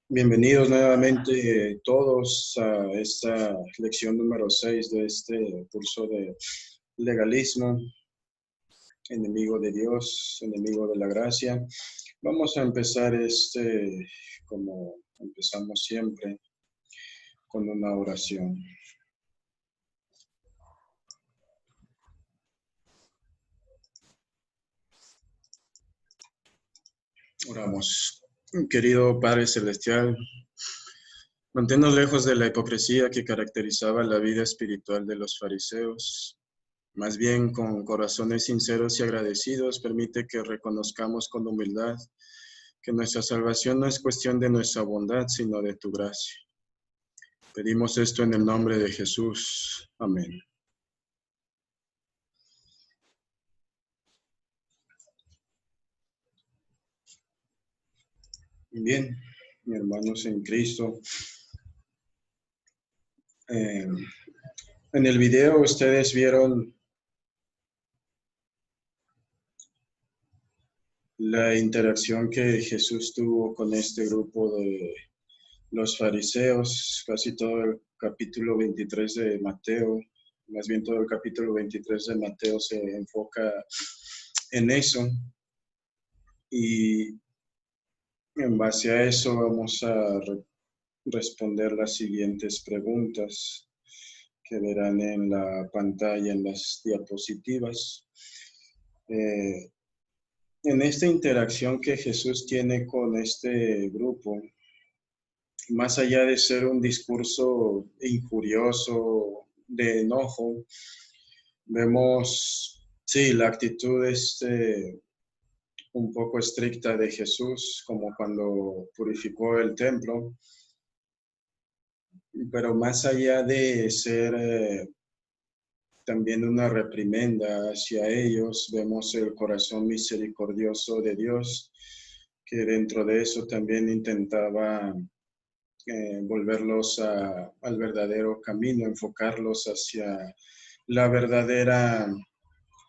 Bienvenidos nuevamente todos a esta lección número 6 de este curso de legalismo, enemigo de Dios, enemigo de la gracia. Vamos a empezar como empezamos siempre, con una oración. Oramos. Querido Padre Celestial, manténnos lejos de la hipocresía que caracterizaba la vida espiritual de los fariseos. Más bien, con corazones sinceros y agradecidos, permite que reconozcamos con humildad que nuestra salvación no es cuestión de nuestra bondad, sino de tu gracia. Pedimos esto en el nombre de Jesús. Amén. Bien, mis hermanos en Cristo. En el video ustedes vieron la interacción que Jesús tuvo con este grupo de los fariseos, casi todo el capítulo 23 de Mateo, más bien todo el capítulo 23 de Mateo se enfoca en eso. Y en base a eso vamos a responder las siguientes preguntas que verán en la pantalla, en las diapositivas. En esta interacción que Jesús tiene con este grupo, más allá de ser un discurso injurioso, de enojo, vemos, sí, la actitud un poco estricta de Jesús, como cuando purificó el templo, pero más allá de ser también una reprimenda hacia ellos, vemos el corazón misericordioso de Dios, que dentro de eso también intentaba volverlos al verdadero camino, enfocarlos hacia la verdadera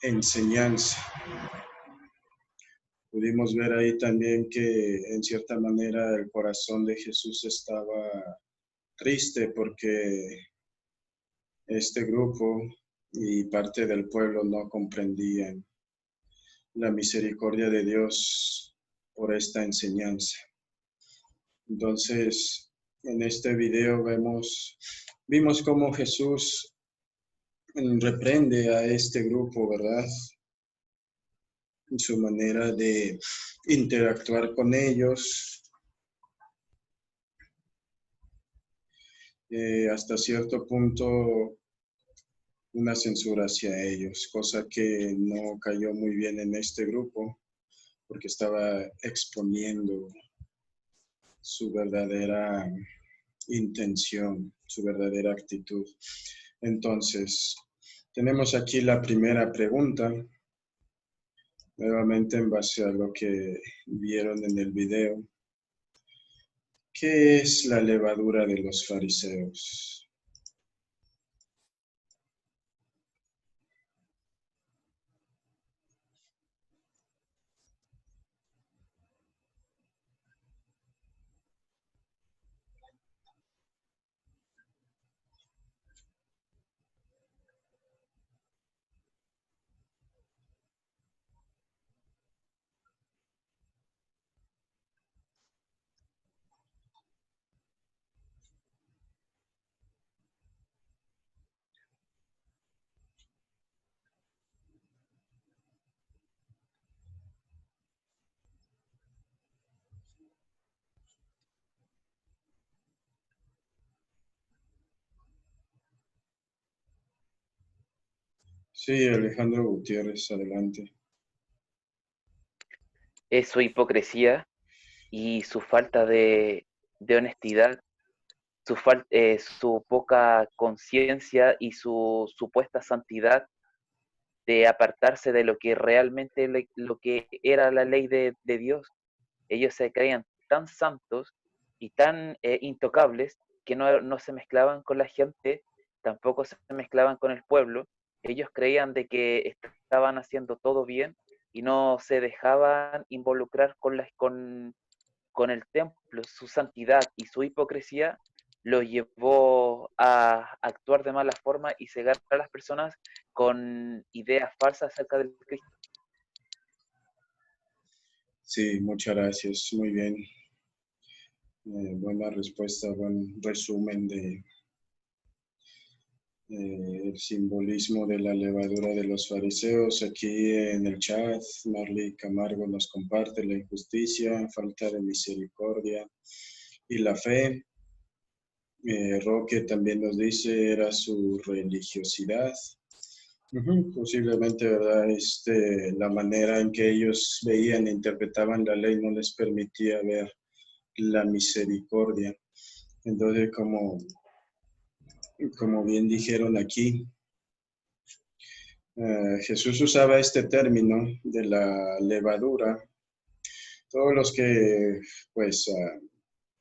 enseñanza. Pudimos ver ahí también que en cierta manera el corazón de Jesús estaba triste porque este grupo y parte del pueblo no comprendían la misericordia de Dios por esta enseñanza. Entonces, en este video vimos cómo Jesús reprende a este grupo, ¿verdad? En su manera de interactuar con ellos, hasta cierto punto una censura hacia ellos, cosa que no cayó muy bien en este grupo porque estaba exponiendo su verdadera intención, su verdadera actitud. Entonces, tenemos aquí la primera pregunta, nuevamente en base a lo que vieron en el video. ¿Qué es la levadura de los fariseos? Sí, Alejandro Gutiérrez, adelante. Es su hipocresía y su falta de honestidad, su poca conciencia y su supuesta santidad de apartarse de lo que realmente lo que era la ley de Dios. Ellos se creían tan santos y tan intocables que no se mezclaban con la gente, tampoco se mezclaban con el pueblo. Ellos creían de que estaban haciendo todo bien y no se dejaban involucrar con el templo, su santidad y su hipocresía, lo llevó a actuar de mala forma y cegar a las personas con ideas falsas acerca del Cristo. Sí, muchas gracias. Muy bien. Buena respuesta, buen resumen de el simbolismo de la levadura de los fariseos. Aquí en el chat, Marley Camargo nos comparte la injusticia, falta de misericordia y la fe. Roque también nos dice era su religiosidad. Posiblemente, ¿verdad? La manera en que ellos veían e interpretaban la ley no les permitía ver la misericordia. Entonces, como bien dijeron aquí, Jesús usaba este término de la levadura. Todos los que, pues,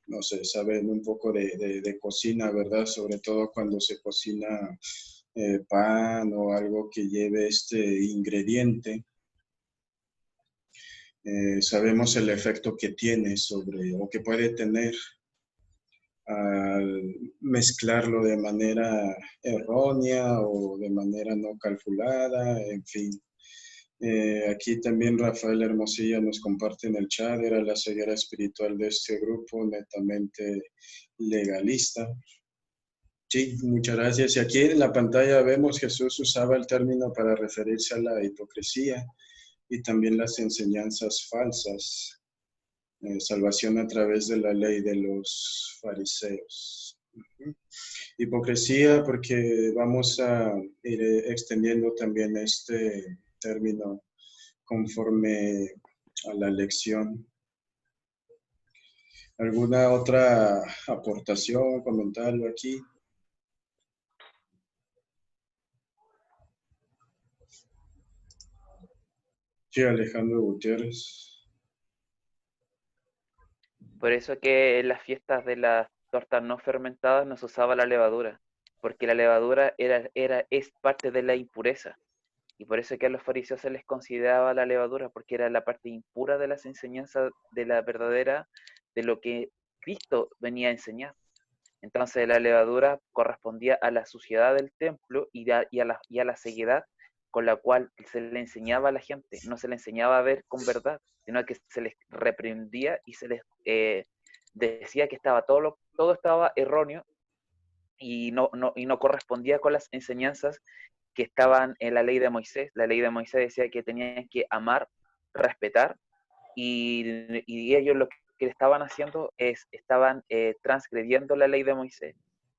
no sé, saben un poco de cocina, ¿verdad? Sobre todo cuando se cocina pan o algo que lleve este ingrediente. Sabemos el efecto que tiene sobre, o que puede tener al mezclarlo de manera errónea o de manera no calculada, en fin. Aquí también Rafael Hermosilla nos comparte en el chat, era la ceguera espiritual de este grupo, netamente legalista. Sí, muchas gracias. Y aquí en la pantalla vemos Jesús usaba el término para referirse a la hipocresía y también las enseñanzas falsas. Salvación a través de la ley de los fariseos. Hipocresía, porque vamos a ir extendiendo también este término conforme a la lección. ¿Alguna otra aportación, comentario aquí? Sí, Alejandro Gutiérrez. Por eso que en las fiestas de las tortas no fermentadas no se usaba la levadura, porque la levadura es parte de la impureza. Y por eso que a los fariseos se les consideraba la levadura, porque era la parte impura de las enseñanzas de la verdadera, de lo que Cristo venía a enseñar. Entonces la levadura correspondía a la suciedad del templo y a la ceguedad con la cual se le enseñaba a la gente. No se le enseñaba a ver con verdad, sino que se les reprendía y se les decía que todo estaba erróneo y no correspondía con las enseñanzas que estaban en la ley de Moisés. La ley de Moisés decía que tenían que amar, respetar, y ellos lo que estaban haciendo estaban transgrediendo la ley de Moisés,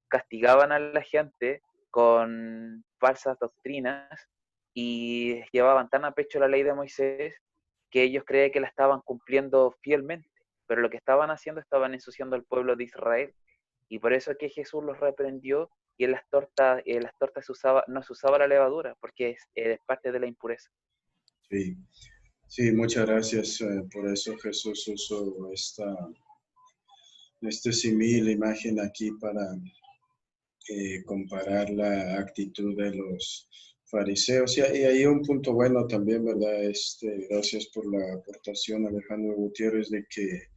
castigaban a la gente con falsas doctrinas y llevaban tan a pecho la ley de Moisés que ellos creían que la estaban cumpliendo fielmente, pero lo que estaban haciendo estaban ensuciando al pueblo de Israel. Y por eso que Jesús los reprendió y en las tortas no se usaba la levadura, porque es parte de la impureza. Sí, sí, muchas gracias. Por eso Jesús usó este símil imagen aquí para comparar la actitud de los fariseos. Y hay un punto bueno también, ¿verdad? Gracias por la aportación, Alejandro Gutiérrez, de que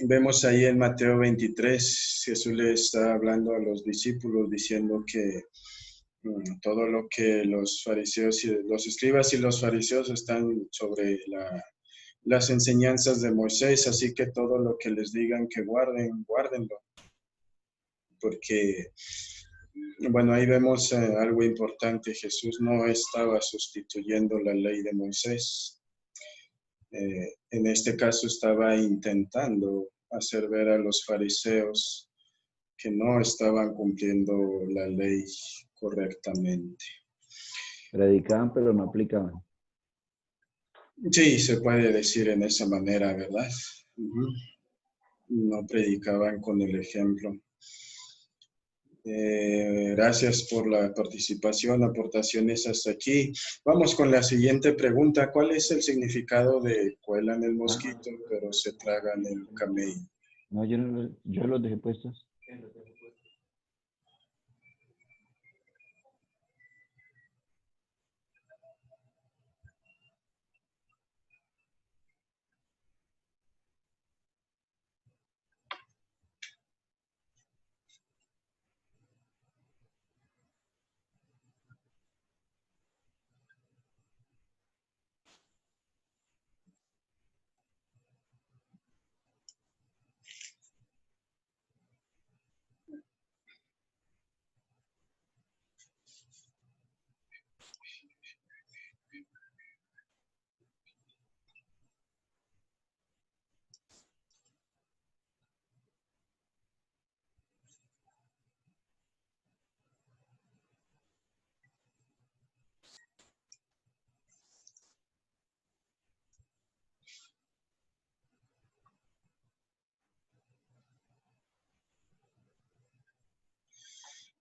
vemos ahí en Mateo 23, Jesús le está hablando a los discípulos diciendo que todo lo que los fariseos y los escribas y los fariseos están sobre las enseñanzas de Moisés, así que todo lo que les digan que guarden, guárdenlo. Porque, bueno, ahí vemos algo importante. Jesús no estaba sustituyendo la ley de Moisés. En este caso estaba intentando hacer ver a los fariseos que no estaban cumpliendo la ley correctamente. Predicaban, pero no aplicaban. Sí, se puede decir en esa manera, ¿verdad? No predicaban con el ejemplo. Gracias por la participación, aportaciones hasta aquí. Vamos con la siguiente pregunta. ¿Cuál es el significado de cuelan el mosquito, pero se tragan el camello? No, yo los dejé puestos.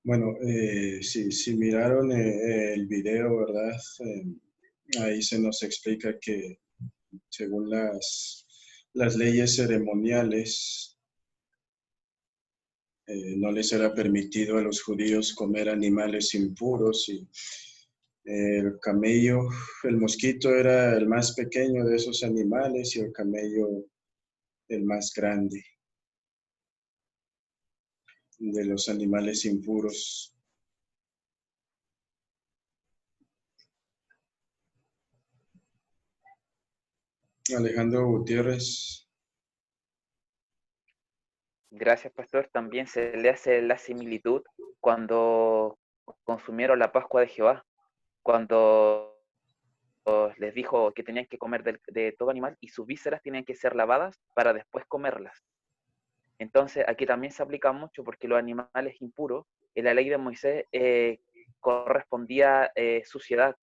Bueno, si miraron el video, ¿verdad? Ahí se nos explica que según las leyes ceremoniales, no les era permitido a los judíos comer animales impuros y el camello, el mosquito era el más pequeño de esos animales y el camello el más grande de los animales impuros. Alejandro Gutiérrez. Gracias, pastor. También se le hace la similitud cuando consumieron la Pascua de Jehová, cuando les dijo que tenían que comer de todo animal y sus vísceras tenían que ser lavadas para después comerlas. Entonces, aquí también se aplica mucho porque los animales impuros, en la ley de Moisés, correspondía suciedad.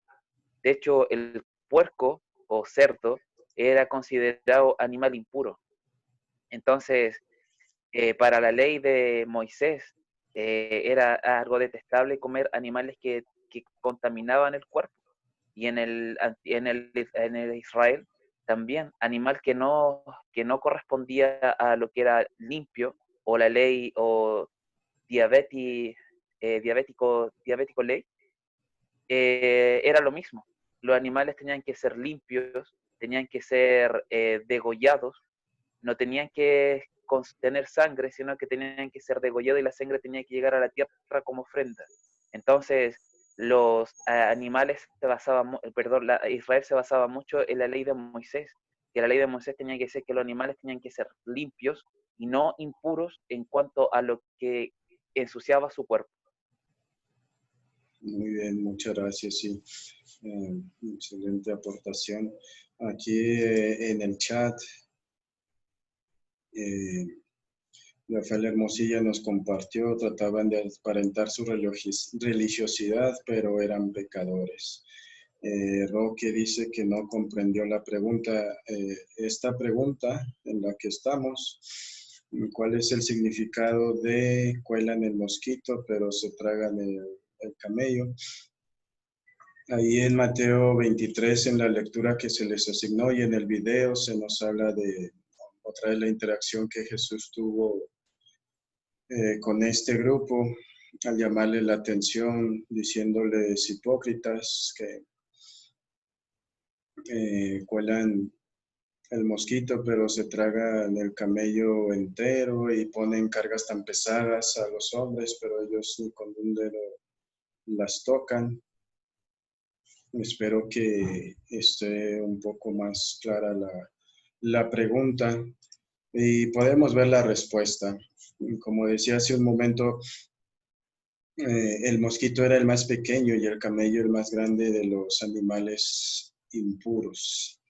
De hecho, el puerco o cerdo era considerado animal impuro. Entonces, para la ley de Moisés, era algo detestable comer animales que contaminaban el cuerpo. Y en el Israel también, animal que no correspondía a lo que era limpio, o la ley, o diabético ley, era lo mismo. Los animales tenían que ser limpios, tenían que ser degollados, no tenían que tener sangre, sino que tenían que ser degollados y la sangre tenía que llegar a la tierra como ofrenda. Entonces, los animales se basaban, perdón, Israel se basaba mucho en la ley de Moisés, que la ley de Moisés tenía que decir que los animales tenían que ser limpios y no impuros en cuanto a lo que ensuciaba su cuerpo. Muy bien, muchas gracias. Sí, excelente aportación. Aquí en el chat, Rafael Hermosilla nos compartió, trataban de aparentar su religiosidad, pero eran pecadores. Roque dice que no comprendió la pregunta. Esta pregunta en la que estamos, ¿cuál es el significado de cuelan el mosquito, pero se tragan el camello? Ahí en Mateo 23, en la lectura que se les asignó y en el video se nos habla de otra vez la interacción que Jesús tuvo con este grupo al llamarle la atención, diciéndoles hipócritas que cuelan el mosquito, pero se tragan el camello entero y ponen cargas tan pesadas a los hombres, pero ellos ni con un dedo las tocan. Espero que esté un poco más clara la pregunta y podemos ver la respuesta. Como decía hace un momento, el mosquito era el más pequeño y el camello el más grande de los animales impuros.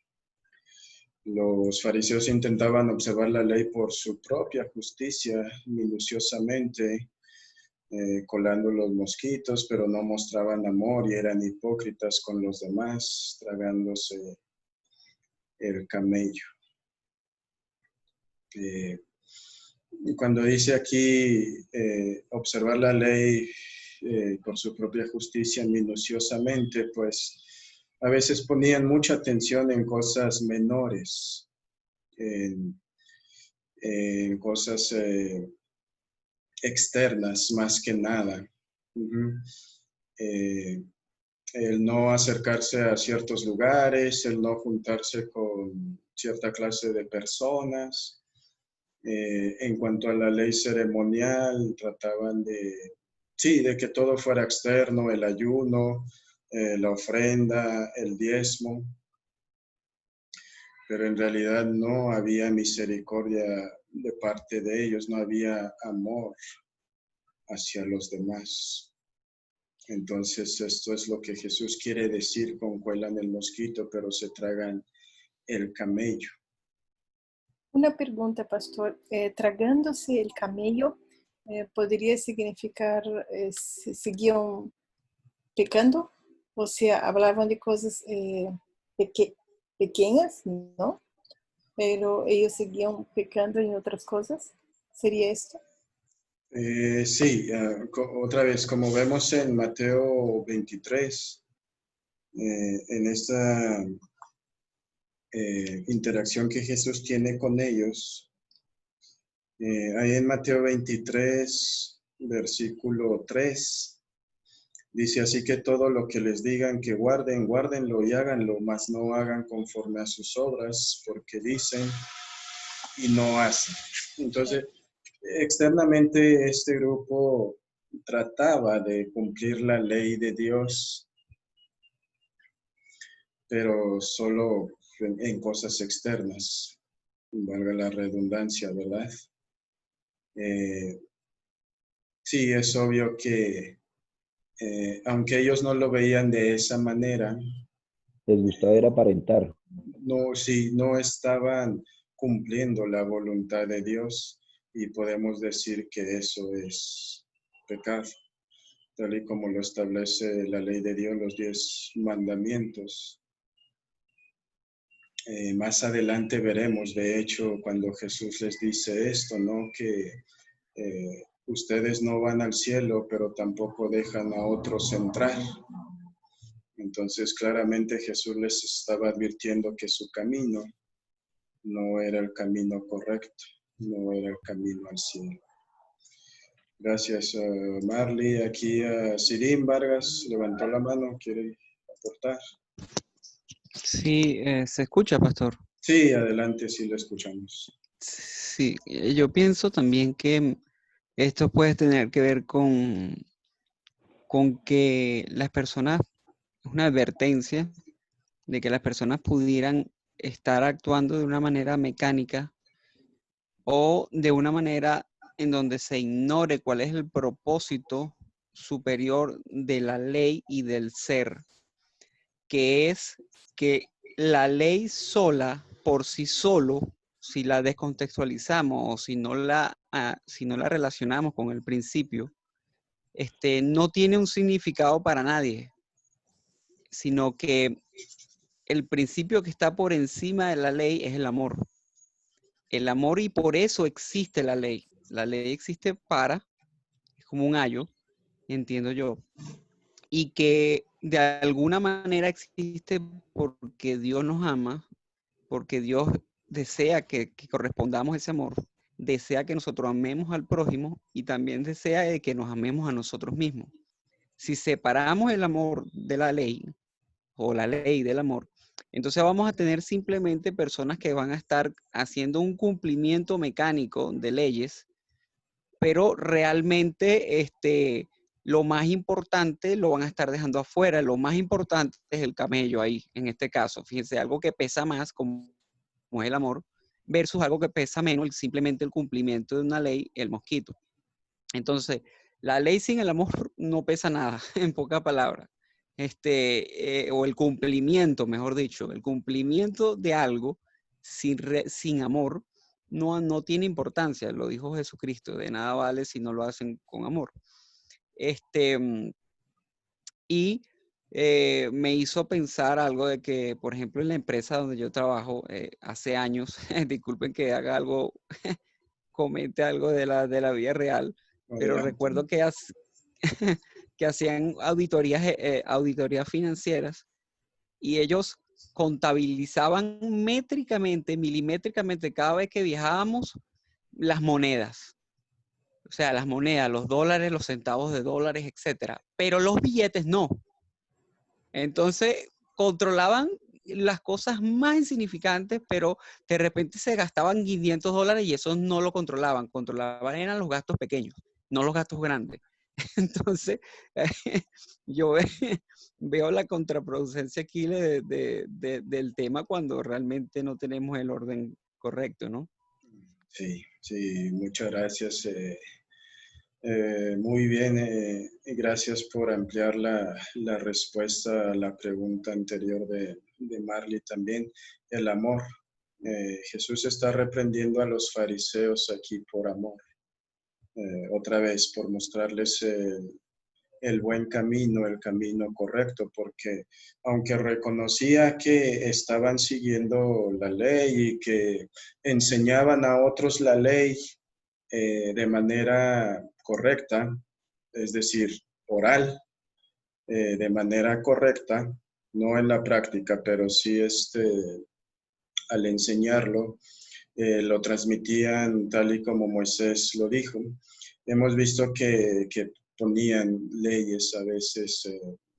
Los fariseos intentaban observar la ley por su propia justicia, minuciosamente, colando los mosquitos, pero no mostraban amor y eran hipócritas con los demás, tragándose el camello. Cuando dice aquí observar la ley por su propia justicia minuciosamente, pues a veces ponían mucha atención en cosas menores, en cosas externas más que nada. El no acercarse a ciertos lugares, el no juntarse con cierta clase de personas. En cuanto a la ley ceremonial, trataban de que todo fuera externo, el ayuno, la ofrenda, el diezmo, pero en realidad no había misericordia de parte de ellos, no había amor hacia los demás. Entonces, esto es lo que Jesús quiere decir con cuelan el mosquito, pero se tragan el camello. Una pregunta, pastor. Tragándose el camello, ¿podría significar seguían pecando? O sea, hablaban de cosas pequeñas, ¿no? Pero ellos seguían pecando en otras cosas. ¿Sería esto? Sí, otra vez, como vemos en Mateo 23, en esta interacción que Jesús tiene con ellos, ahí en Mateo 23, versículo 3, dice: así que todo lo que les digan que guarden, guárdenlo y háganlo, mas no hagan conforme a sus obras, porque dicen y no hacen. Entonces, externamente este grupo trataba de cumplir la ley de Dios, pero solo en cosas externas, valga la redundancia, ¿verdad? Sí, es obvio que aunque ellos no lo veían de esa manera, Les gustaba era aparentar. no, sí, no estaban cumpliendo la voluntad de Dios, y podemos decir que eso es pecado, tal y como lo establece la ley de Dios, los 10 mandamientos. Más adelante veremos, de hecho, cuando Jesús les dice esto, ¿no? Que ustedes no van al cielo, pero tampoco dejan a otros entrar. Entonces, claramente Jesús les estaba advirtiendo que su camino no era el camino correcto, no era el camino al cielo. Gracias, Marley. Aquí Sirín Vargas levantó la mano, quiere aportar. Sí, se escucha, pastor. Sí, adelante, sí lo escuchamos. Sí, yo pienso también que esto puede tener que ver con que las personas, es una advertencia de que las personas pudieran estar actuando de una manera mecánica o de una manera en donde se ignore cuál es el propósito superior de la ley y del ser, que es que la ley sola, por sí solo, si la descontextualizamos o si no la relacionamos con el principio, no tiene un significado para nadie, sino que el principio que está por encima de la ley es el amor. El amor, y por eso existe la ley. La ley existe es como un ayo, entiendo yo, y que de alguna manera existe porque Dios nos ama, porque Dios desea que correspondamos ese amor, desea que nosotros amemos al prójimo y también desea que nos amemos a nosotros mismos. Si separamos el amor de la ley o la ley del amor, entonces vamos a tener simplemente personas que van a estar haciendo un cumplimiento mecánico de leyes, pero realmente lo más importante lo van a estar dejando afuera. Lo más importante es el camello ahí, en este caso. Fíjense, algo que pesa más como es el amor, versus algo que pesa menos, simplemente el cumplimiento de una ley, el mosquito. Entonces, la ley sin el amor no pesa nada, en pocas palabras. O el cumplimiento, mejor dicho, el cumplimiento de algo sin amor no tiene importancia. Lo dijo Jesucristo, de nada vale si no lo hacen con amor. Y me hizo pensar algo de que, por ejemplo, en la empresa donde yo trabajo hace años, disculpen que haga algo, comente algo de la vida real, pero Adelante. recuerdo que, que hacían auditorías financieras y ellos contabilizaban métricamente, milimétricamente, cada vez que viajábamos, las monedas. O sea, las monedas, los dólares, los centavos de dólares, etcétera. Pero los billetes no. Entonces, controlaban las cosas más insignificantes, pero de repente se gastaban $500 y esos no lo controlaban. Controlaban eran los gastos pequeños, no los gastos grandes. Entonces, yo veo la contraproducencia aquí del tema cuando realmente no tenemos el orden correcto, ¿no? Sí, sí, muchas gracias. Muy bien, gracias por ampliar la respuesta a la pregunta anterior de Marley también. El amor. Jesús está reprendiendo a los fariseos aquí por amor. Otra vez, por mostrarles el buen camino, el camino correcto, porque aunque reconocía que estaban siguiendo la ley y que enseñaban a otros la ley de manera correcta, es decir, oral, de manera correcta, no en la práctica, pero sí al enseñarlo, lo transmitían tal y como Moisés lo dijo. Hemos visto que ponían leyes a veces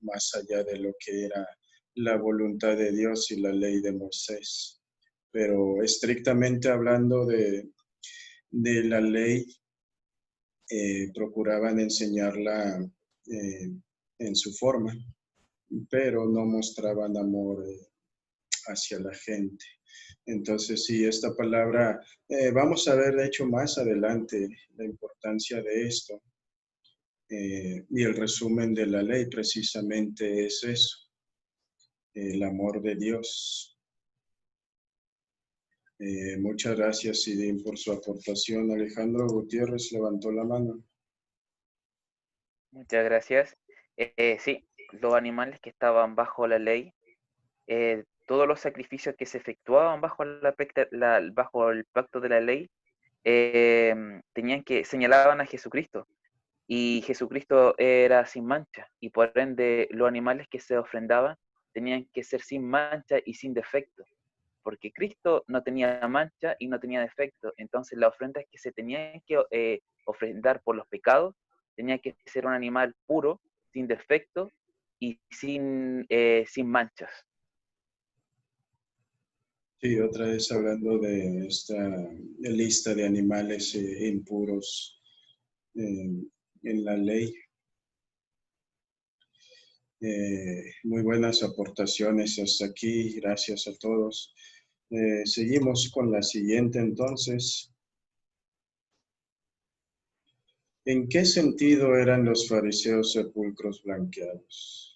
más allá de lo que era la voluntad de Dios y la ley de Moisés. Pero estrictamente hablando de la ley, procuraban enseñarla en su forma, pero no mostraban amor hacia la gente. Entonces, sí, esta palabra, vamos a ver de hecho más adelante la importancia de esto. Y el resumen de la ley precisamente es eso, el amor de Dios. Muchas gracias, Sidín, por su aportación. Alejandro Gutiérrez levantó la mano. Muchas gracias. Sí, los animales que estaban bajo la ley, todos los sacrificios que se efectuaban bajo el pacto de la ley, señalaban a Jesucristo. Y Jesucristo era sin mancha, y por ende los animales que se ofrendaban tenían que ser sin mancha y sin defecto, porque Cristo no tenía mancha y no tenía defecto. Entonces las ofrendas que se tenían que ofrendar por los pecados tenía que ser un animal puro, sin defecto y sin manchas. Sí, otra vez hablando de esta lista de animales impuros en la ley. Muy buenas aportaciones hasta aquí, gracias a todos. Seguimos con la siguiente entonces. ¿En qué sentido eran los fariseos sepulcros blanqueados?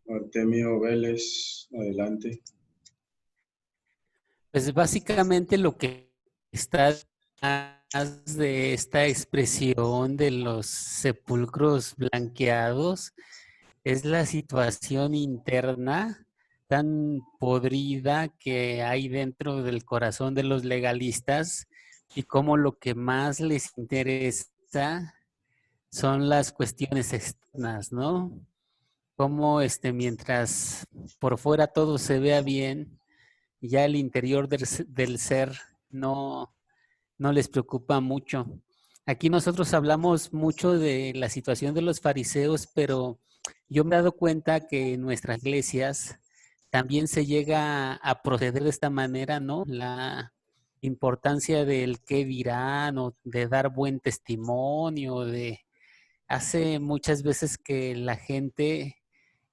Artemio Vélez, adelante. Pues básicamente lo que está detrás de esta expresión de los sepulcros blanqueados es la situación interna tan podrida que hay dentro del corazón de los legalistas y cómo lo que más les interesa son las cuestiones externas, ¿no? Cómo mientras por fuera todo se vea bien, ya el interior del ser no, no les preocupa mucho. Aquí nosotros hablamos mucho de la situación de los fariseos, pero yo me he dado cuenta que en nuestras iglesias también se llega a proceder de esta manera, ¿no? La importancia del qué dirán o de dar buen testimonio, hace muchas veces que la gente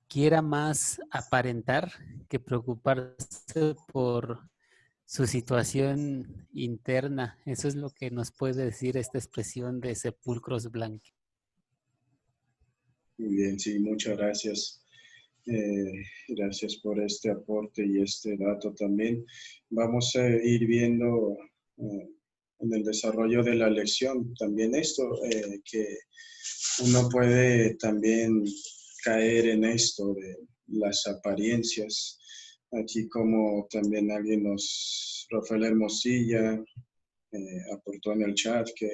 quiera más aparentar que preocuparse por su situación interna. Eso es lo que nos puede decir esta expresión de sepulcros blancos. Muy bien, sí, muchas gracias. Gracias por este aporte y este dato también. Vamos a ir viendo en el desarrollo de la lección también esto, que uno puede también caer en esto de las apariencias. Aquí como también Rafael Hermosilla, aportó en el chat que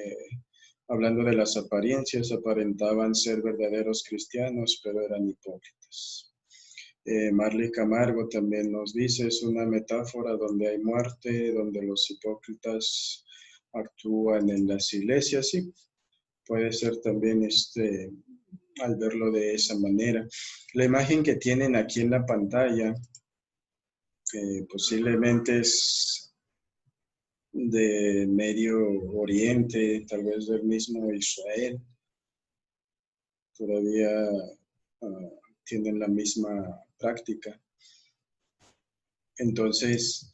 hablando de las apariencias, aparentaban ser verdaderos cristianos, pero eran hipócritas. Marley Camargo también nos dice, es una metáfora donde hay muerte, donde los hipócritas actúan en las iglesias, sí, puede ser también al verlo de esa manera. La imagen que tienen aquí en la pantalla posiblemente es de Medio Oriente, tal vez del mismo Israel. Todavía tienen la misma práctica. Entonces,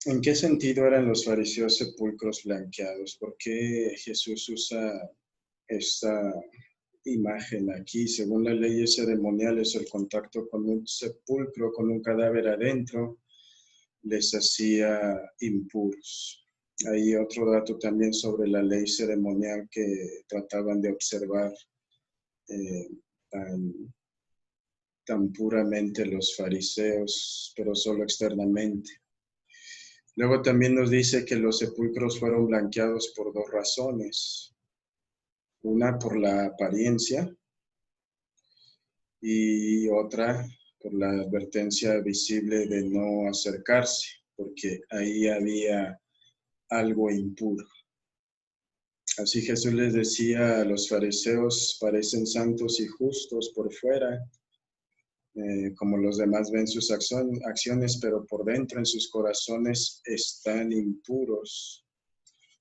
¿en qué sentido eran los fariseos sepulcros blanqueados? ¿Por qué Jesús usa esta imagen aquí. Según las leyes ceremoniales, el contacto con un sepulcro, con un cadáver adentro, les hacía impuros. Hay otro dato también sobre la ley ceremonial que trataban de observar tan puramente los fariseos, pero solo externamente. Luego también nos dice que los sepulcros fueron blanqueados por dos razones. Una por la apariencia y otra por la advertencia visible de no acercarse, porque ahí había algo impuro. Así Jesús les decía a los fariseos, parecen santos y justos por fuera, como los demás ven sus acciones, pero por dentro en sus corazones están impuros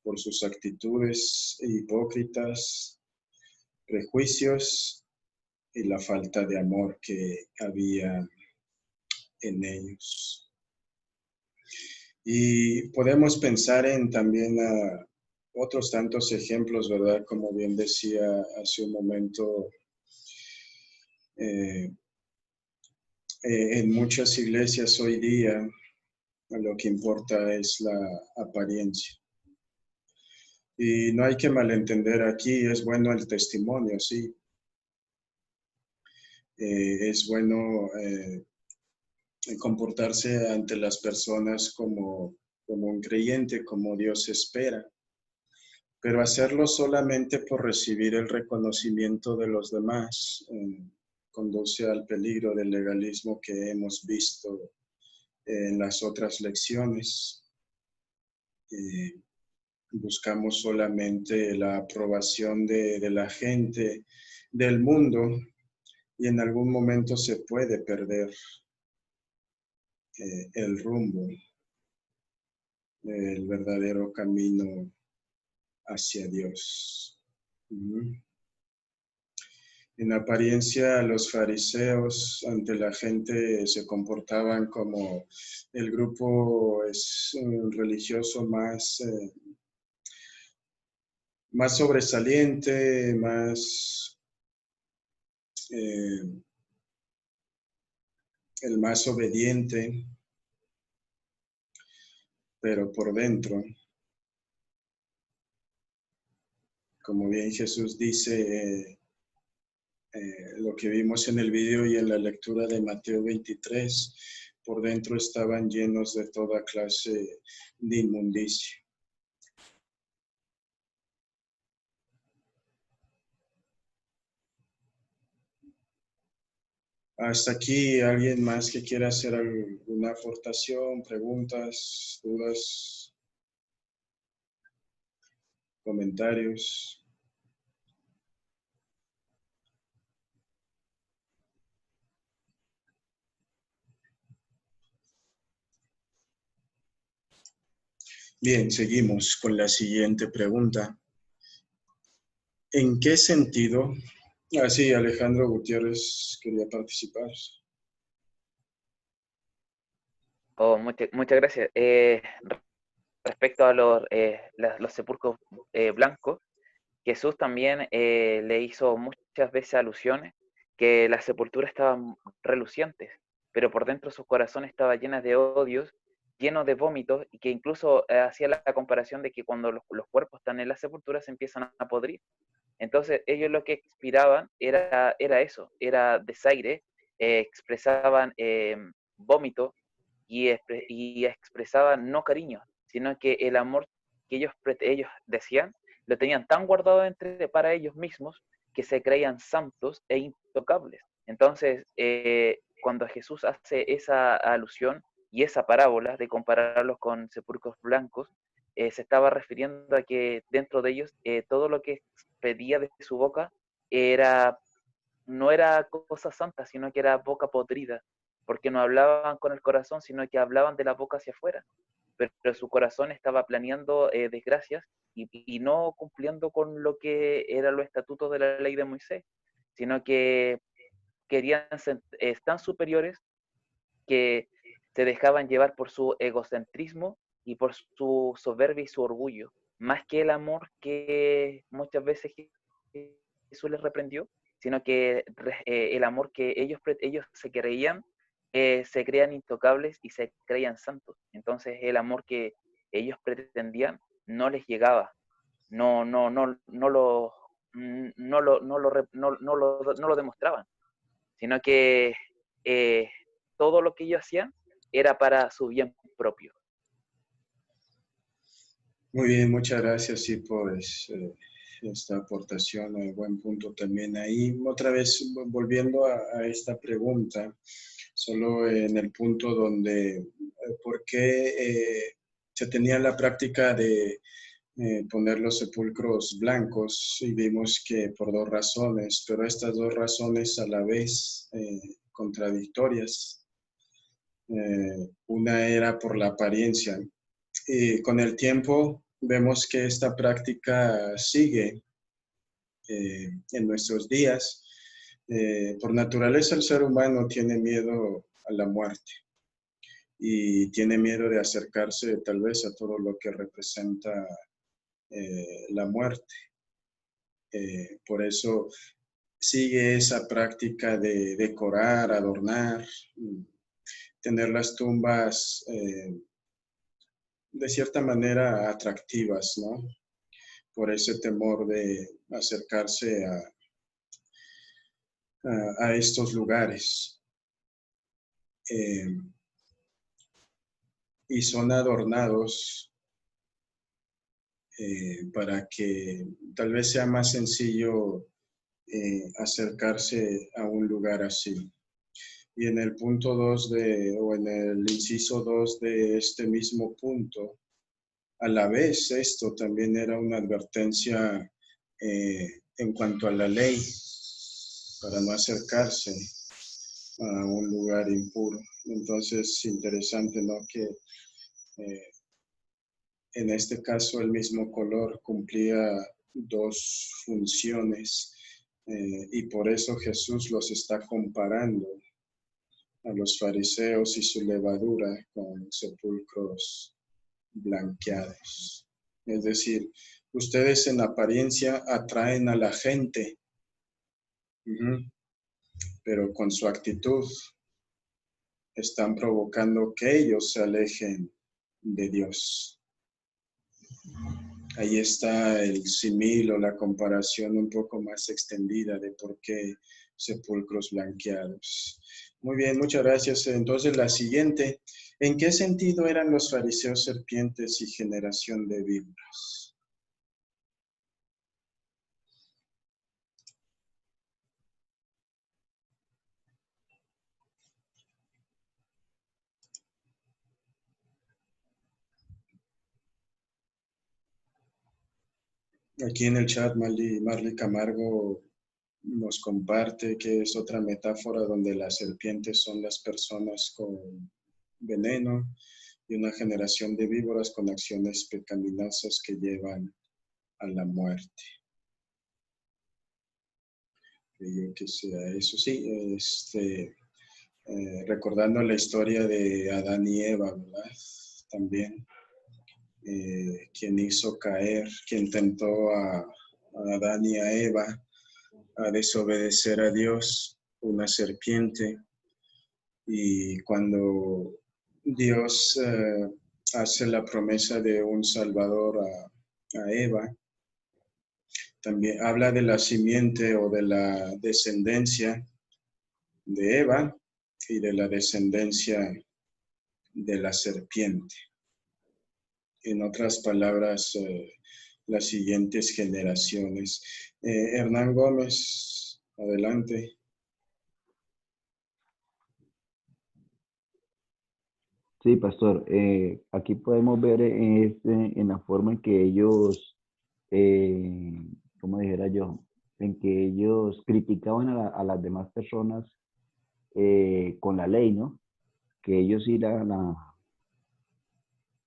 por sus actitudes hipócritas, prejuicios y la falta de amor que había en ellos. Y podemos pensar en también otros tantos ejemplos, ¿verdad? Como bien decía hace un momento, en muchas iglesias hoy día lo que importa es la apariencia. Y no hay que malentender aquí, es bueno el testimonio, sí. Es bueno comportarse ante las personas como un creyente, como Dios espera. Pero hacerlo solamente por recibir el reconocimiento de los demás conduce al peligro del legalismo que hemos visto en las otras lecciones. Buscamos solamente la aprobación de la gente del mundo y en algún momento se puede perder el rumbo, el verdadero camino hacia Dios. En apariencia, los fariseos ante la gente se comportaban como el grupo religioso más sobresaliente, el más obediente, pero por dentro, como bien Jesús dice, lo que vimos en el video y en la lectura de Mateo 23, por dentro estaban llenos de toda clase de inmundicia. Hasta aquí, ¿alguien más que quiera hacer alguna aportación, preguntas, dudas, comentarios? Bien, seguimos con la siguiente pregunta. ¿En qué sentido? Sí, Alejandro Gutiérrez quería participar. Muchas gracias. Respecto a los sepulcros blancos, Jesús también le hizo muchas veces alusiones que las sepulturas estaban relucientes, pero por dentro sus corazones estaban llenas de odios, llenos de vómitos, y que incluso hacía la comparación de que cuando los cuerpos están en las sepulturas se empiezan a podrir. Entonces ellos lo que expiraban era eso, era desaire, expresaban vómito y expresaban no cariño, sino que el amor que ellos decían lo tenían tan guardado para ellos mismos que se creían santos e intocables. Entonces, cuando Jesús hace esa alusión y esa parábola de compararlos con sepulcros blancos, se estaba refiriendo a que dentro de ellos todo lo que pedía de su boca no era cosa santa, sino que era boca podrida, porque no hablaban con el corazón, sino que hablaban de la boca hacia afuera. Pero su corazón estaba planeando desgracias y no cumpliendo con lo que eran los estatutos de la ley de Moisés, sino que querían ser tan superiores que se dejaban llevar por su egocentrismo y por su soberbia y su orgullo, más que el amor que muchas veces Jesús les reprendió, sino que el amor que ellos se creían intocables y se creían santos. Entonces el amor que ellos pretendían no les llegaba, no lo demostraban, sino que todo lo que ellos hacían era para su bien propio. Muy bien, muchas gracias, sí, por esta aportación, buen punto también ahí. Otra vez, volviendo a esta pregunta, solo en el punto donde, ¿por qué se tenía la práctica de poner los sepulcros blancos? Y vimos que por dos razones, pero estas dos razones a la vez contradictorias. Una era por la apariencia. Y con el tiempo vemos que esta práctica sigue en nuestros días. Por naturaleza el ser humano tiene miedo a la muerte y tiene miedo de acercarse tal vez a todo lo que representa la muerte. Por eso sigue esa práctica de decorar, adornar, tener las tumbas de cierta manera atractivas, ¿no? Por ese temor de acercarse a estos lugares. Y son adornados para que tal vez sea más sencillo acercarse a un lugar así. Y en el punto 2 o en el inciso 2 de este mismo punto, a la vez esto también era una advertencia en cuanto a la ley, para no acercarse a un lugar impuro. Entonces, interesante, ¿no? Que en este caso el mismo color cumplía dos funciones y por eso Jesús los está comparando a los fariseos y su levadura con sepulcros blanqueados. Es decir, ustedes en apariencia atraen a la gente, pero con su actitud están provocando que ellos se alejen de Dios. Ahí está el símil o la comparación un poco más extendida de por qué sepulcros blanqueados. Muy bien, muchas gracias. Entonces, la siguiente. ¿En qué sentido eran los fariseos serpientes y generación de víboras? Aquí en el chat, Marley Camargo nos comparte que es otra metáfora donde las serpientes son las personas con veneno y una generación de víboras con acciones pecaminosas que llevan a la muerte. Creo que sea eso. Sí, recordando la historia de Adán y Eva, ¿verdad? También, quien hizo caer, quien tentó a Adán y a Eva a desobedecer a Dios, una serpiente. Y cuando Dios hace la promesa de un Salvador a Eva, también habla de la simiente o de la descendencia de Eva y de la descendencia de la serpiente. En otras palabras, las siguientes generaciones. Hernán Gómez, adelante. Sí, pastor. Aquí podemos ver en la forma en que ellos, como dijera yo, en que ellos criticaban a las demás personas con la ley, ¿no? Que ellos sí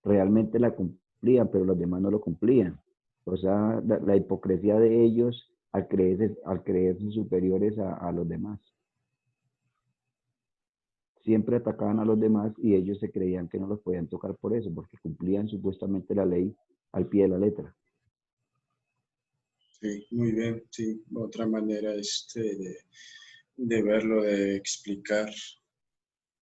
realmente la cumplían, pero los demás no lo cumplían. O sea, la hipocresía de ellos al creerse superiores a los demás. Siempre atacaban a los demás y ellos se creían que no los podían tocar por eso, porque cumplían supuestamente la ley al pie de la letra. Sí, muy bien, sí. Otra manera de verlo, de explicar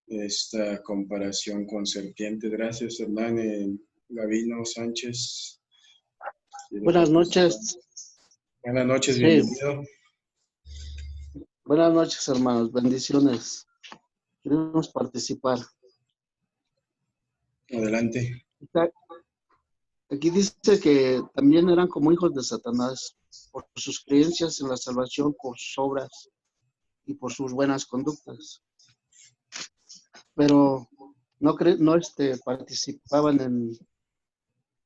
esta comparación con serpiente. Gracias, Hernán. Gavino Sánchez. ¿Quiere Buenas participar? noches. Buenas noches, Sí, bienvenido. buenas noches, hermanos. Bendiciones. Queremos participar. Adelante. Aquí dice que también eran como hijos de Satanás por sus creencias en la salvación, por sus obras y por sus buenas conductas. Pero no participaban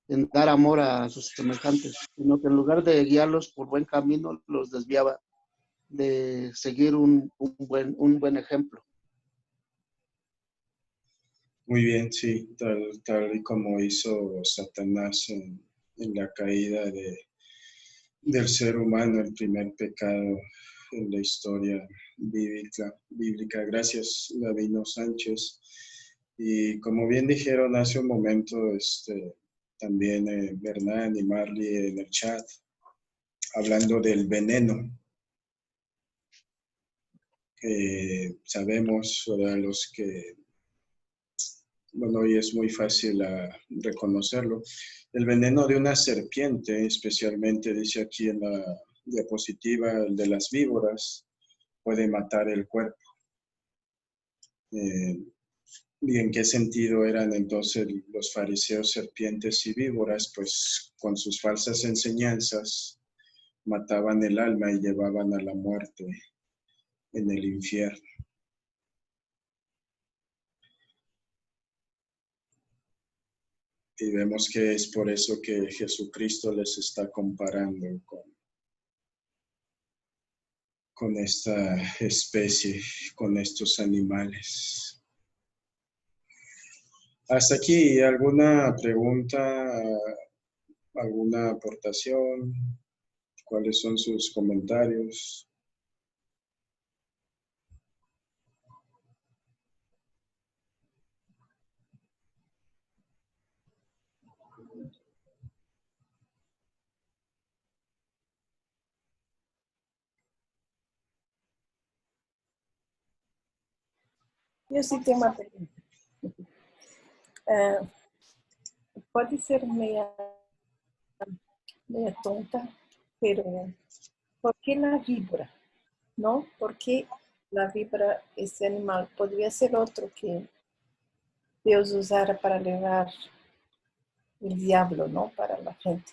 en dar amor a sus semejantes, sino que en lugar de guiarlos por buen camino, los desviaba de seguir un buen ejemplo. Muy bien, sí, tal y como hizo Satanás en la caída del ser humano, el primer pecado en la historia bíblica. Gracias, Gavino Sánchez. Y como bien dijeron hace un momento, también Bernán y Marley en el chat, hablando del veneno. Sabemos, ¿verdad? Los que, bueno, hoy es muy fácil reconocerlo. El veneno de una serpiente, especialmente dice aquí en la diapositiva, el de las víboras, puede matar el cuerpo. ¿Y en qué sentido eran entonces los fariseos serpientes y víboras? Pues con sus falsas enseñanzas mataban el alma y llevaban a la muerte en el infierno. Y vemos que es por eso que Jesucristo les está comparando con esta especie, con estos animales. Hasta aquí, ¿alguna pregunta, alguna aportación? ¿Cuáles son sus comentarios? Yo sí tengo una pregunta. Puede ser media tonta, pero ¿por qué la víbora? ¿No? ¿Por qué la víbora, ese animal? Podría ser otro que Dios usara para llevar el diablo, ¿no? Para la gente.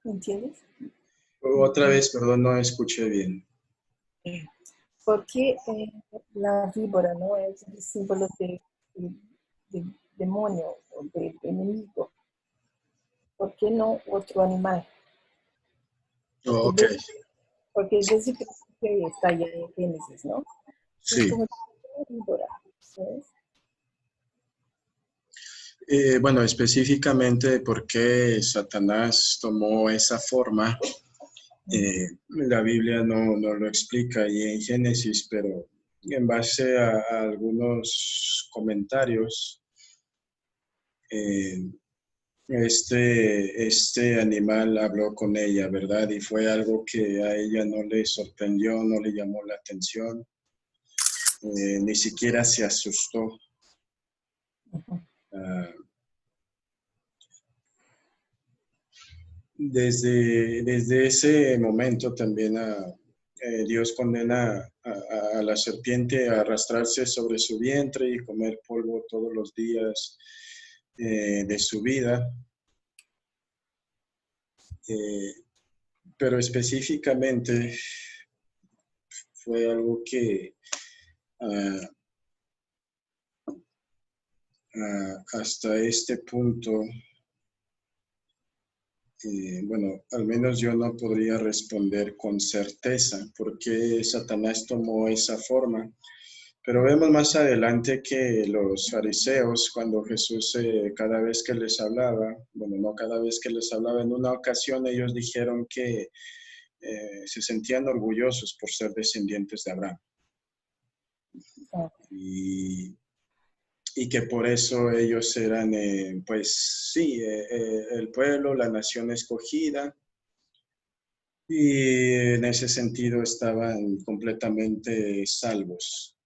¿Me entiendes? Otra vez, perdón, no escuché bien. ¿Por qué la víbora, ¿no? Es el símbolo de demonio o de enemigo? ¿Por qué no otro animal? Oh, ok, Porque desde el principio está ya en Génesis, ¿no? sí. Como víbora, ¿sabes? Bueno, específicamente por qué Satanás tomó esa forma, la Biblia no lo explica y en Génesis, pero en base a algunos comentarios, este animal habló con ella, ¿verdad? Y fue algo que a ella no le sorprendió, no le llamó la atención, ni siquiera se asustó. Ah, desde ese momento también Dios condena a la serpiente a arrastrarse sobre su vientre y comer polvo todos los días de su vida. Pero específicamente fue algo que hasta este punto, bueno, al menos yo no podría responder con certeza por qué Satanás tomó esa forma. Pero vemos más adelante que los fariseos, cuando Jesús cada vez que les hablaba, bueno, no cada vez que les hablaba, en una ocasión ellos dijeron que se sentían orgullosos por ser descendientes de Abraham. Y que por eso ellos eran, pues sí, el pueblo, la nación escogida, y en ese sentido estaban completamente salvos.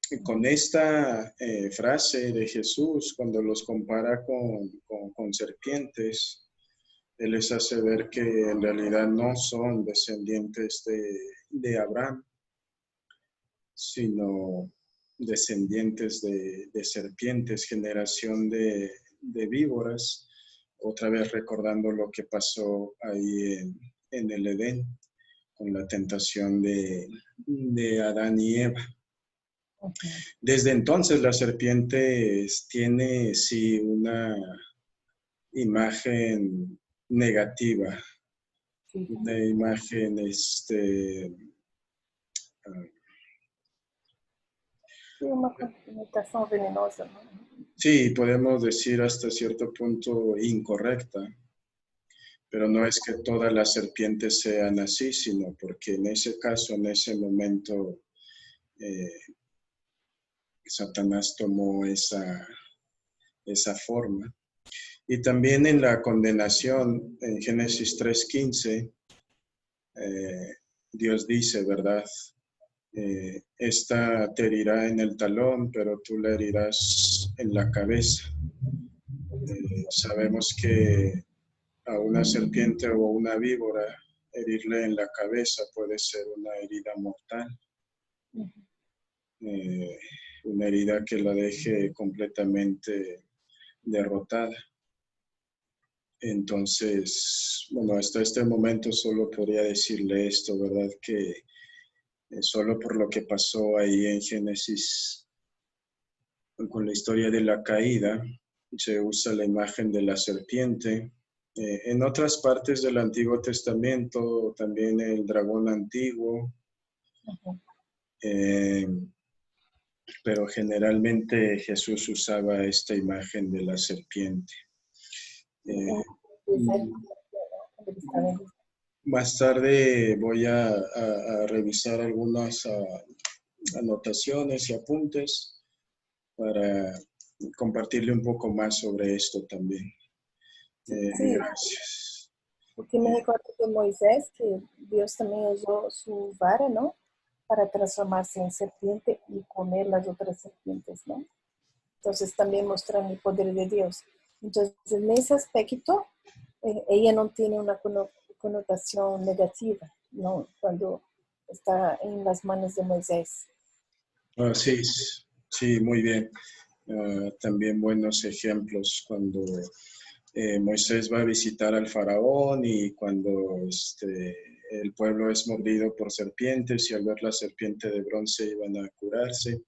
Y con esta frase de Jesús, cuando los compara con serpientes, Él les hace ver que en realidad no son descendientes de Abraham, sino descendientes de serpientes, generación de víboras, otra vez recordando lo que pasó ahí en el Edén, con la tentación de Adán y Eva. Desde entonces la serpiente tiene, sí, una imagen negativa, una imagen, Sí, una connotación venenosa, ¿no? sí, podemos decir hasta cierto punto incorrecta, pero no es que todas las serpientes sean así, sino porque en ese caso, en ese momento, Satanás tomó esa forma. Y también en la condenación, en Génesis 3:15, Dios dice, ¿verdad? Esta te herirá en el talón, pero tú la herirás en la cabeza. Sabemos que a una serpiente o una víbora herirle en la cabeza puede ser una herida mortal, una herida que la deje completamente derrotada. Entonces, bueno, hasta este momento solo podría decirle esto, ¿verdad? Que solo por lo que pasó ahí en Génesis con la historia de la caída, se usa la imagen de la serpiente. En otras partes del Antiguo Testamento, también el dragón antiguo, pero generalmente Jesús usaba esta imagen de la serpiente. Más tarde voy a revisar algunas anotaciones y apuntes para compartirle un poco más sobre esto también. Sí, Gracias. porque me recuerdo de Moisés que Dios también usó su vara, ¿no? Para transformarse en serpiente y comer las otras serpientes, ¿no? Entonces también mostrando el poder de Dios. Entonces, en ese aspecto, ella no tiene una connotación negativa, ¿no? Cuando está en las manos de Moisés. Sí, sí, muy bien. También buenos ejemplos cuando Moisés va a visitar al faraón y cuando el pueblo es mordido por serpientes y al ver la serpiente de bronce iban a curarse.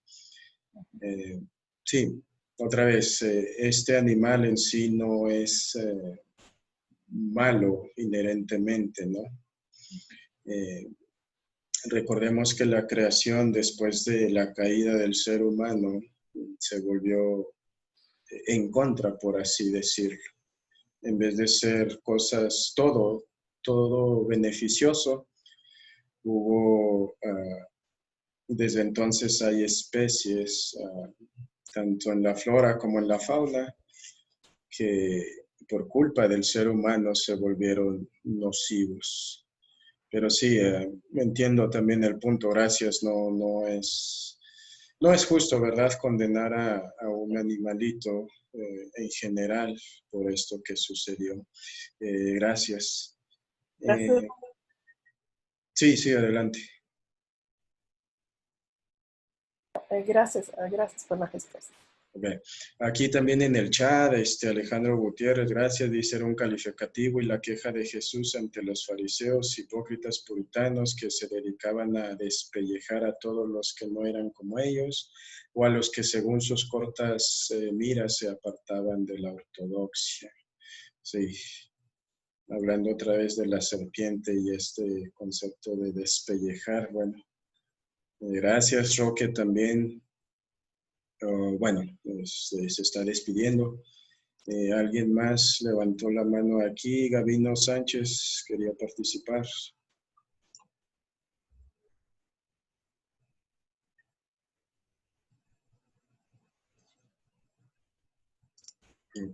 Sí, otra vez, este animal en sí no es malo inherentemente, ¿no? Recordemos que la creación después de la caída del ser humano se volvió en contra, por así decirlo. En vez de ser cosas, todo beneficioso, hubo, desde entonces hay especies, tanto en la flora como en la fauna, que por culpa del ser humano se volvieron nocivos. Pero sí, entiendo también el punto, gracias, no es justo, ¿verdad?, condenar a un animalito en general por esto que sucedió. Gracias. Gracias. Sí, adelante. Gracias por la respuesta. Okay. Aquí también en el chat, Alejandro Gutiérrez, gracias, dice era un calificativo y la queja de Jesús ante los fariseos, hipócritas puritanos que se dedicaban a despellejar a todos los que no eran como ellos o a los que según sus cortas miras se apartaban de la ortodoxia. Sí, hablando otra vez de la serpiente y este concepto de despellejar, bueno, gracias Roque también. Bueno, pues, se está despidiendo. ¿Alguien más levantó la mano aquí? Gabino Sánchez quería participar.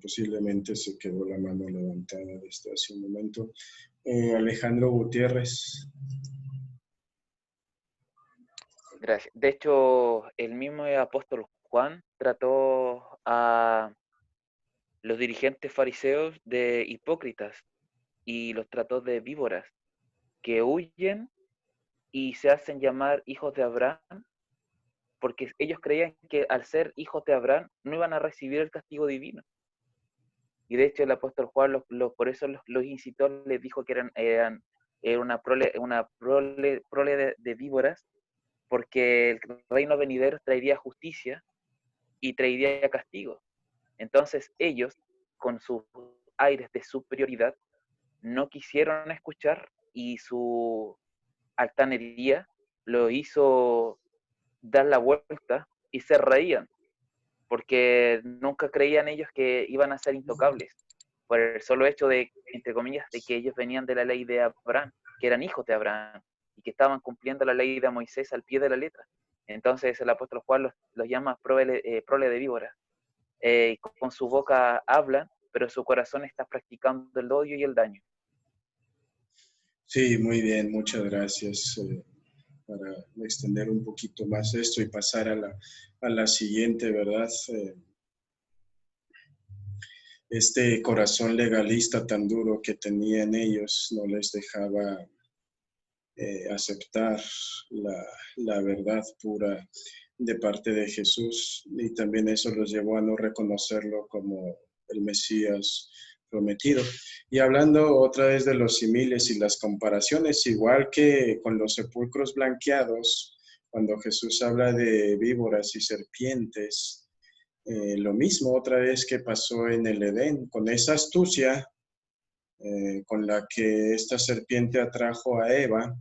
Posiblemente se quedó la mano levantada desde hace un momento. Alejandro Gutiérrez. Gracias. De hecho, el mismo apóstol Juan trató a los dirigentes fariseos de hipócritas y los trató de víboras que huyen y se hacen llamar hijos de Abraham porque ellos creían que al ser hijos de Abraham no iban a recibir el castigo divino. Y de hecho el apóstol Juan por eso los incitó, les dijo que eran una prole de víboras, porque el reino venidero traería justicia y traería castigo. Entonces ellos, con sus aires de superioridad, no quisieron escuchar y su altanería lo hizo dar la vuelta y se reían, porque nunca creían ellos que iban a ser intocables, por el solo hecho de, entre comillas, de que ellos venían de la ley de Abraham, que eran hijos de Abraham, y que estaban cumpliendo la ley de Moisés al pie de la letra. Entonces el apóstol Juan los llama prole de víboras. Con su boca hablan, pero su corazón está practicando el odio y el daño. Sí, muy bien, muchas gracias. Para extender un poquito más esto y pasar a la siguiente, ¿verdad? Este corazón legalista tan duro que tenían ellos no les dejaba aceptar la verdad pura de parte de Jesús, y también eso los llevó a no reconocerlo como el Mesías prometido. Y hablando otra vez de los similes y las comparaciones, igual que con los sepulcros blanqueados, cuando Jesús habla de víboras y serpientes, lo mismo otra vez que pasó en el Edén, con esa astucia con la que esta serpiente atrajo a Eva.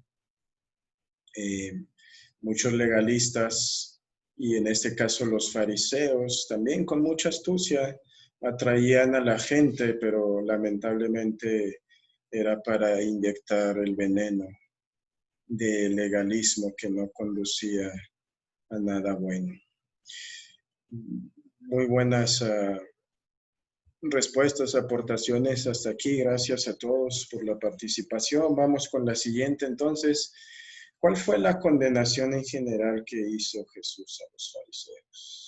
Muchos legalistas, y en este caso los fariseos, también con mucha astucia atraían a la gente, pero lamentablemente era para inyectar el veneno del legalismo que no conducía a nada bueno. Muy buenas respuestas, aportaciones hasta aquí. Gracias a todos por la participación. Vamos con la siguiente entonces. ¿Cuál fue la condenación en general que hizo Jesús a los fariseos?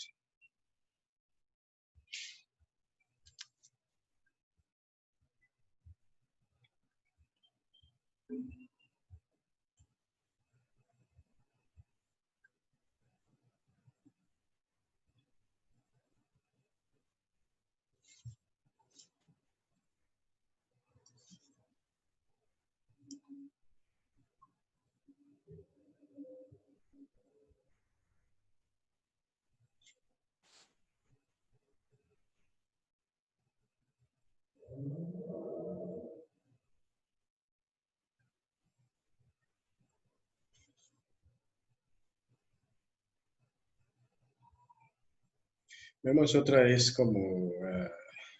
Vemos otra vez como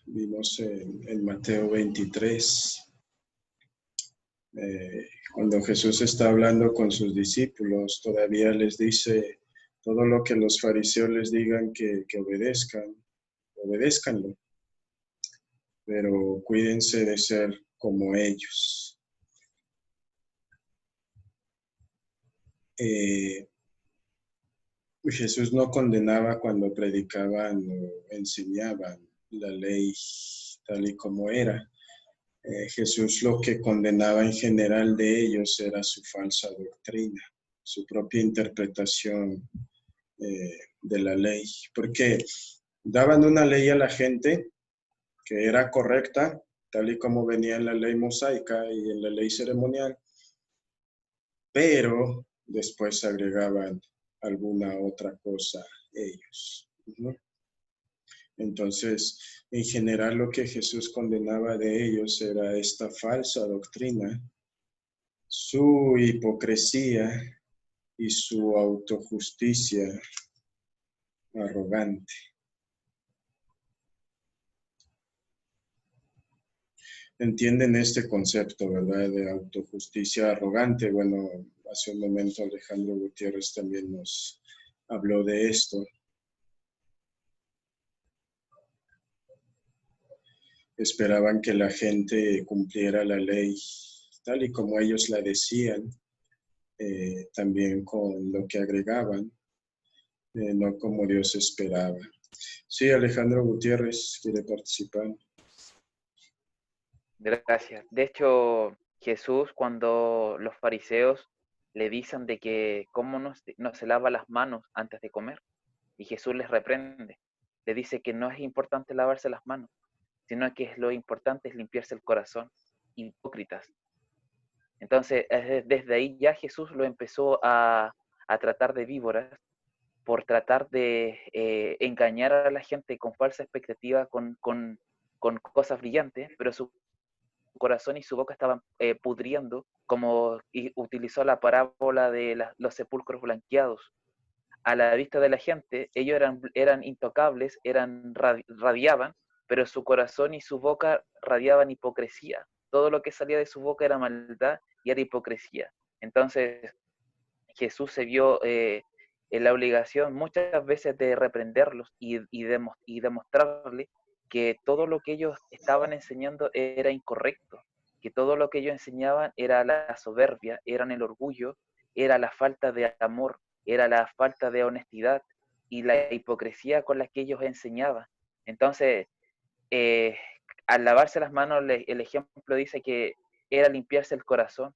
vimos en Mateo 23, cuando Jesús está hablando con sus discípulos, todavía les dice todo lo que los fariseos les digan que obedézcanlo, pero cuídense de ser como ellos. Jesús no condenaba cuando predicaban o enseñaban la ley tal y como era. Jesús lo que condenaba en general de ellos era su falsa doctrina, su propia interpretación de la ley, porque daban una ley a la gente que era correcta, tal y como venía en la ley mosaica y en la ley ceremonial, pero después agregaban alguna otra cosa ellos, ¿no? Entonces, en general lo que Jesús condenaba de ellos era esta falsa doctrina, su hipocresía y su autojusticia arrogante. Entienden este concepto, ¿verdad? De autojusticia arrogante. Bueno, hace un momento Alejandro Gutiérrez también nos habló de esto. esperaban que la gente cumpliera la ley tal y como ellos la decían, también con lo que agregaban, no como Dios esperaba. Sí, Alejandro Gutiérrez quiere participar. Gracias. De hecho, Jesús, cuando los fariseos le dicen de que cómo no se lava las manos antes de comer, y Jesús les reprende, le dice que no es importante lavarse las manos, sino que lo importante es limpiarse el corazón, hipócritas. Entonces, desde ahí ya Jesús lo empezó a tratar de víboras por tratar de engañar a la gente con falsa expectativa, con cosas brillantes, pero su corazón y su boca estaban pudriendo, como utilizó la parábola de los sepulcros blanqueados. A la vista de la gente, ellos eran intocables, radiaban, pero su corazón y su boca radiaban hipocresía. Todo lo que salía de su boca era maldad y era hipocresía. Entonces, Jesús se vio en la obligación muchas veces de reprenderlos y demostrarle que todo lo que ellos estaban enseñando era incorrecto, que todo lo que ellos enseñaban era la soberbia, era el orgullo, era la falta de amor, era la falta de honestidad y la hipocresía con la que ellos enseñaban. Entonces, eh, al lavarse las manos, el ejemplo dice que era limpiarse el corazón,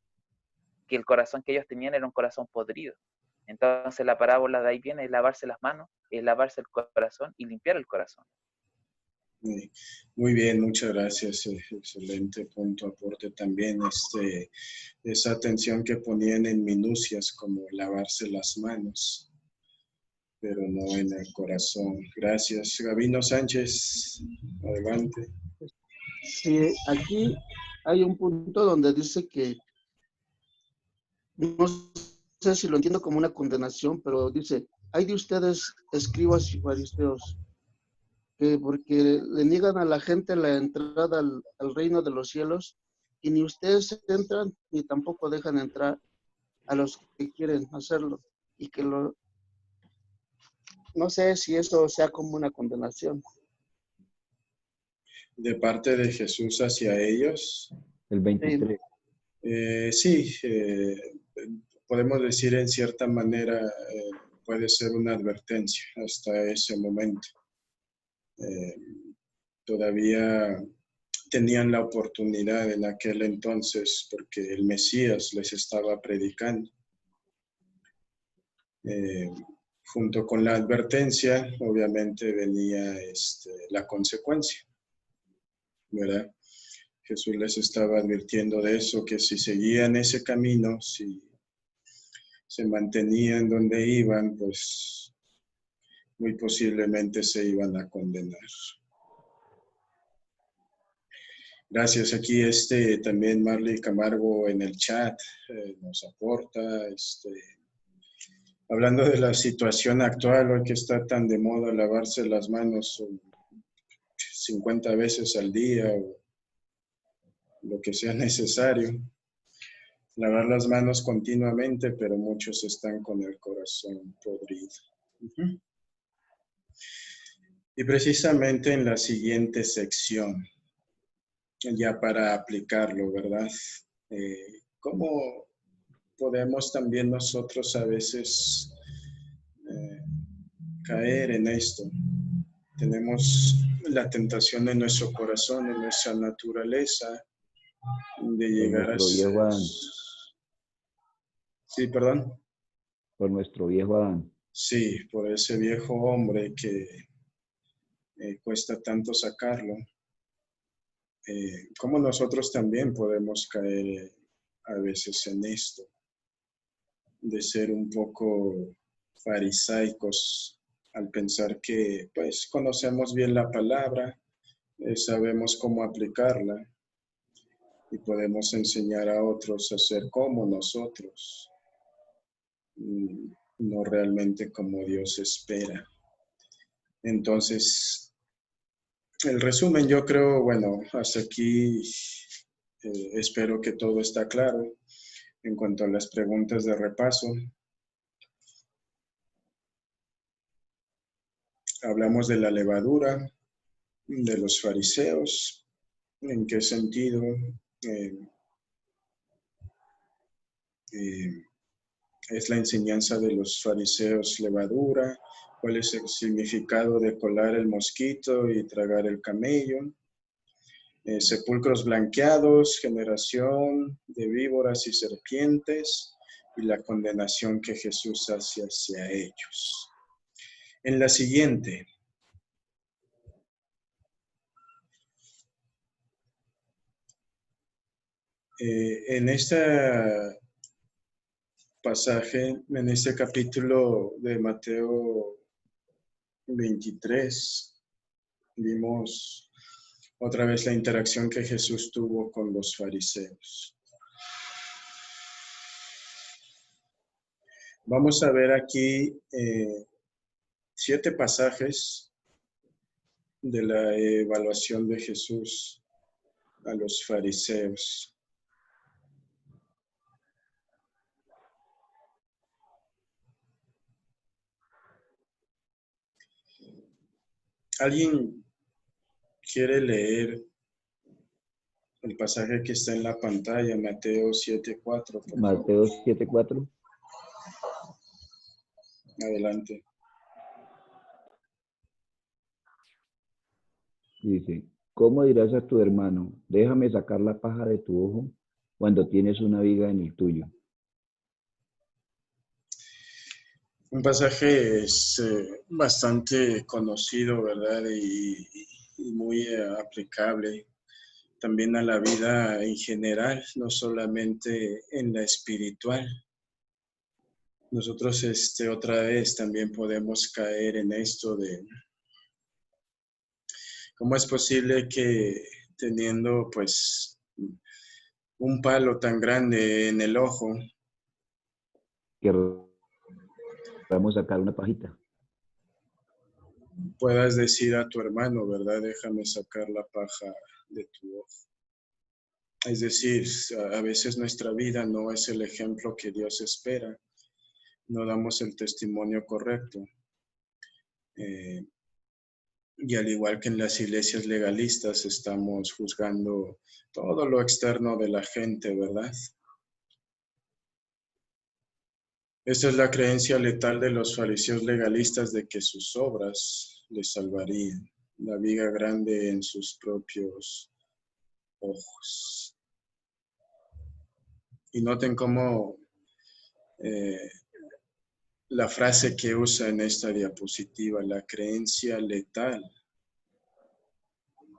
que el corazón que ellos tenían era un corazón podrido. Entonces la parábola de ahí viene, es lavarse las manos, es lavarse el corazón y limpiar el corazón. Muy bien, muchas gracias. Excelente punto, aporte también. Esa atención que ponían en minucias como lavarse las manos, pero no en el corazón. Gracias. Gabino Sánchez, adelante. Sí, aquí hay un punto donde dice que, no sé si lo entiendo como una condenación, pero dice, hay de ustedes, escribas y fariseos, porque le niegan a la gente la entrada al reino de los cielos, y ni ustedes entran, ni tampoco dejan entrar a los que quieren hacerlo, y que no sé si eso sea como una condenación. De parte de Jesús hacia ellos. El 23. Sí, podemos decir en cierta manera, puede ser una advertencia hasta ese momento. Todavía tenían la oportunidad en aquel entonces porque el Mesías les estaba predicando. Junto con la advertencia, obviamente venía la consecuencia, ¿verdad? Jesús les estaba advirtiendo de eso, que si seguían ese camino, si se mantenían donde iban, pues muy posiblemente se iban a condenar. Gracias. Aquí también Marley Camargo en el chat nos aporta, hablando de la situación actual, hoy que está tan de moda lavarse las manos 50 veces al día o lo que sea necesario. Lavar las manos continuamente, pero muchos están con el corazón podrido. Y precisamente en la siguiente sección, ya para aplicarlo, ¿verdad? ¿Cómo podemos también nosotros a veces caer en esto? Tenemos la tentación en nuestro corazón, en nuestra naturaleza, de llegar a ser... Sí, perdón. Por nuestro viejo Adán. Sí, por ese viejo hombre que cuesta tanto sacarlo. ¿Cómo nosotros también podemos caer a veces en esto? De ser un poco farisaicos al pensar que pues conocemos bien la palabra, sabemos cómo aplicarla y podemos enseñar a otros a ser como nosotros, no realmente como Dios espera. Entonces, el resumen, yo creo, bueno, hasta aquí espero que todo está claro en cuanto a las preguntas de repaso. Hablamos de la levadura, de los fariseos, ¿En qué sentido? Es la enseñanza de los fariseos levadura. ¿Cuál es el significado de colar el mosquito y tragar el camello? Sepulcros blanqueados, generación de víboras y serpientes, y la condenación que Jesús hace hacia ellos. En la siguiente, en este pasaje, en este capítulo de Mateo 23, vimos otra vez la interacción que Jesús tuvo con los fariseos. Vamos a ver aquí 7 pasajes de la evaluación de Jesús a los fariseos. ¿Alguien quiere leer el pasaje que está en la pantalla, Mateo 7:4? Mateo 7:4. Adelante. Dice, ¿cómo dirás a tu hermano, déjame sacar la paja de tu ojo cuando tienes una viga en el tuyo? Un pasaje es bastante conocido, ¿verdad? Y muy aplicable también a la vida en general, no solamente en la espiritual. Nosotros otra vez también podemos caer en esto de cómo es posible que teniendo pues un palo tan grande en el ojo, Que vamos a sacar una pajita. puedas decir a tu hermano, ¿verdad? Déjame sacar la paja de tu ojo. Es decir, a veces nuestra vida no es el ejemplo que Dios espera. No damos el testimonio correcto. Y al igual que en las iglesias legalistas, estamos juzgando todo lo externo de la gente, ¿verdad? Esta es la creencia letal de los fariseos legalistas de que sus obras les salvarían. La viga grande en sus propios ojos. Y noten cómo la frase que usa en esta diapositiva, la creencia letal.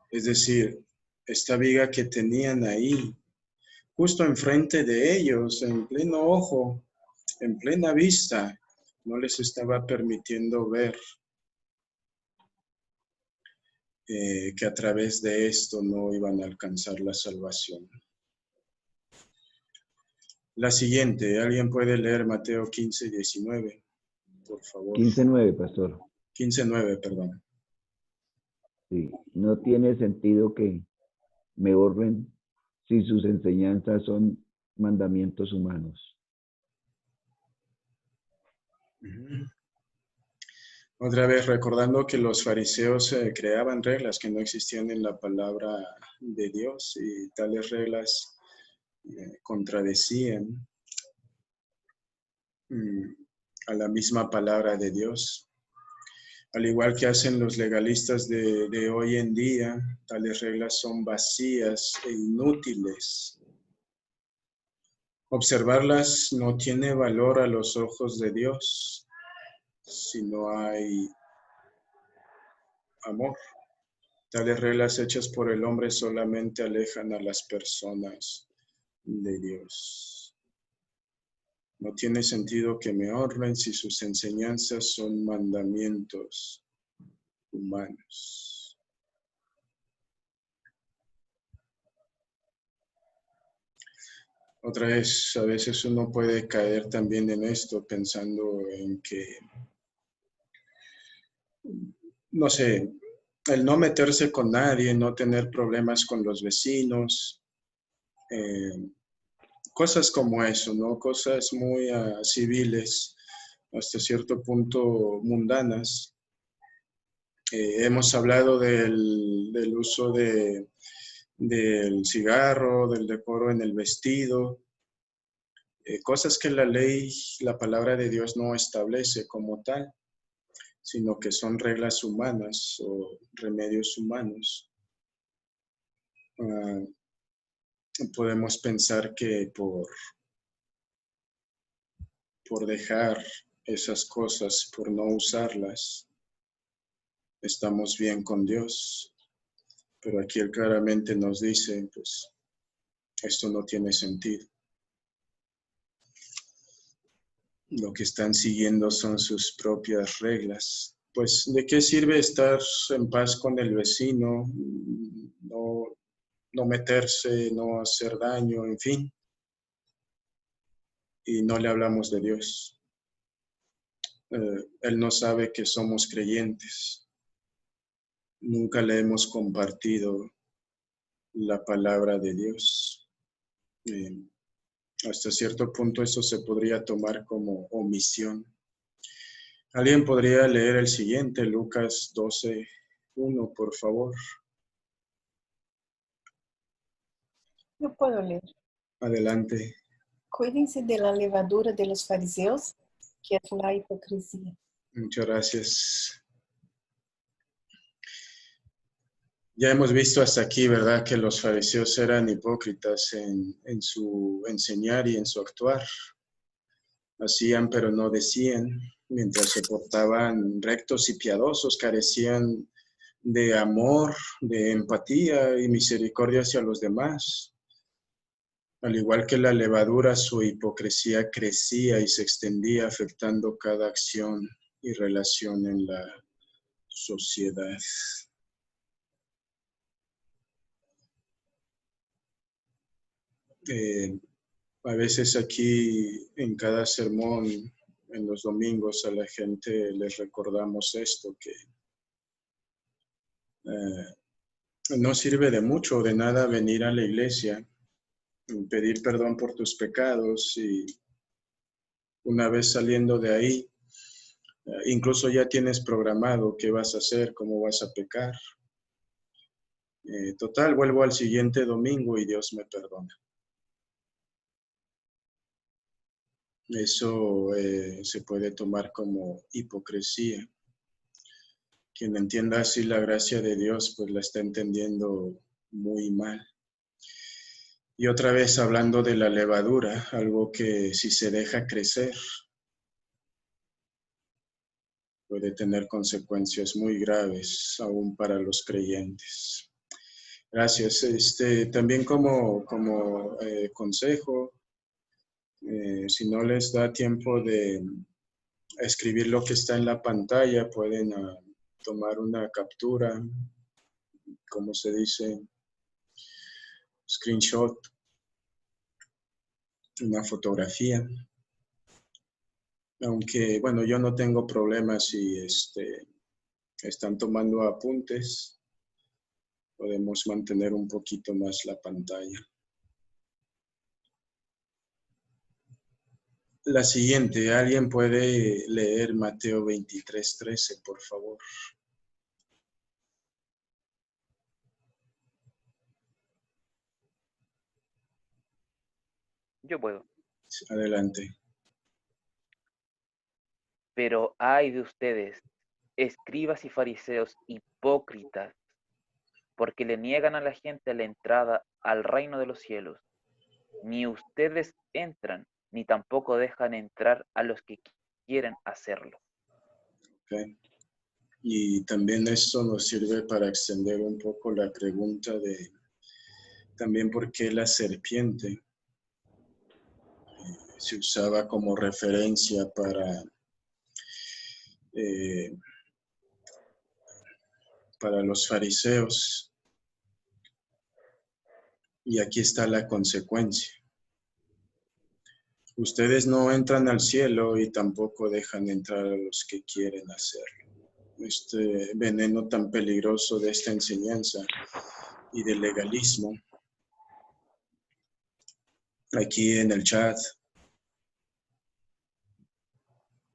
Es decir, esta viga que tenían ahí, justo enfrente de ellos, en pleno ojo, en plena vista, no les estaba permitiendo ver que a través de esto no iban a alcanzar la salvación. La siguiente, ¿alguien puede leer Mateo 15:19? Por favor. 15:9, pastor. 15:9, perdón. Sí, no tiene sentido que me honren si sus enseñanzas son mandamientos humanos. Otra vez recordando que los fariseos creaban reglas que no existían en la palabra de Dios y tales reglas contradecían a la misma palabra de Dios. Al igual que hacen los legalistas de hoy en día, tales reglas son vacías e inútiles. Observarlas no tiene valor a los ojos de Dios si no hay amor. Tales reglas hechas por el hombre solamente alejan a las personas de Dios. No tiene sentido que me honren si sus enseñanzas son mandamientos humanos. Otra vez, a veces uno puede caer también en esto pensando en que, no sé, el no meterse con nadie, no tener problemas con los vecinos, cosas como eso, ¿no? Cosas muy civiles, hasta cierto punto mundanas. Hemos hablado del uso de del cigarro, del decoro en el vestido, cosas que la ley, la palabra de Dios no establece como tal, sino que son reglas humanas o remedios humanos. Podemos pensar que por dejar esas cosas, por no usarlas, estamos bien con Dios. Pero aquí Él claramente nos dice, pues, esto no tiene sentido. Lo que están siguiendo son sus propias reglas. Pues, ¿de qué sirve estar en paz con el vecino? No meterse, no hacer daño, en fin. Y no le hablamos de Dios. Él no sabe que somos creyentes. Nunca le hemos compartido la palabra de Dios. Hasta cierto punto eso se podría tomar como omisión. ¿Alguien podría leer el siguiente, Lucas 12:1, por favor? Yo puedo leer. Adelante. Cuídense de la levadura de los fariseos, que es la hipocresía. Muchas gracias. Ya hemos visto hasta aquí, ¿verdad?, que los fariseos eran hipócritas en su enseñar y en su actuar. Hacían, pero no decían, mientras se portaban rectos y piadosos, carecían de amor, de empatía y misericordia hacia los demás. Al igual que la levadura, su hipocresía crecía y se extendía, afectando cada acción y relación en la sociedad. A veces aquí en cada sermón, en los domingos, a la gente les recordamos esto, que no sirve de mucho o de nada venir a la iglesia, pedir perdón por tus pecados y una vez saliendo de ahí, incluso ya tienes programado qué vas a hacer, cómo vas a pecar. Total, vuelvo al siguiente domingo y Dios me perdona. Eso se puede tomar como hipocresía. Quien entienda así la gracia de Dios, pues la está entendiendo muy mal. Y otra vez hablando de la levadura, algo que si se deja crecer, puede tener consecuencias muy graves, aún para los creyentes. Gracias. También como consejo, si no les da tiempo de escribir lo que está en la pantalla, pueden tomar una captura, como se dice, screenshot, una fotografía. Aunque, bueno, yo no tengo problemas si están tomando apuntes, podemos mantener un poquito más la pantalla. La siguiente, ¿alguien puede leer Mateo 23:13, por favor? Yo puedo. Adelante. Pero ay de ustedes, escribas y fariseos hipócritas, porque le niegan a la gente la entrada al reino de los cielos. Ni ustedes entran, ni tampoco dejan entrar a los que quieren hacerlo. Okay. Y también esto nos sirve para extender un poco la pregunta de también por qué la serpiente se usaba como referencia para los fariseos. Y aquí está la consecuencia. Ustedes no entran al cielo y tampoco dejan entrar a los que quieren hacerlo. Este veneno tan peligroso de esta enseñanza y del legalismo. Aquí en el chat.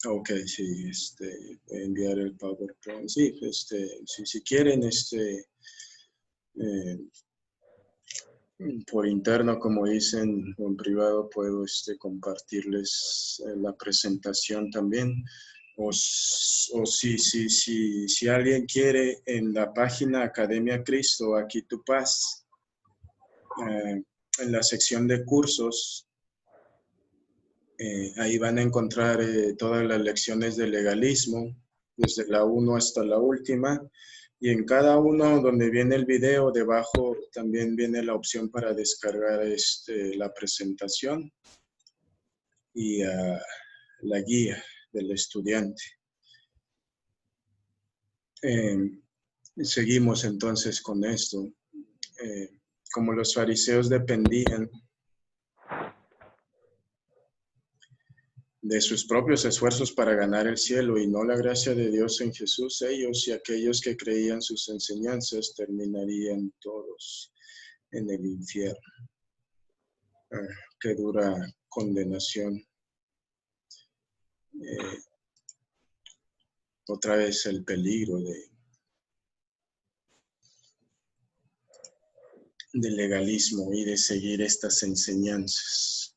Ok, sí, enviar el PowerPoint. Sí, si quieren, por interno, como dicen, o en privado puedo compartirles la presentación también. O si alguien quiere, en la página Academia Cristo, Aquí Tu Paz, en la sección de cursos, ahí van a encontrar todas las lecciones de legalismo, desde la 1 hasta la última. Y en cada uno donde viene el video, debajo también viene la opción para descargar la presentación y la guía del estudiante. Seguimos entonces con esto. Como los fariseos dependían de sus propios esfuerzos para ganar el cielo y no la gracia de Dios en Jesús, ellos y aquellos que creían sus enseñanzas terminarían todos en el infierno. Qué dura condenación. Otra vez el peligro del legalismo y de seguir estas enseñanzas.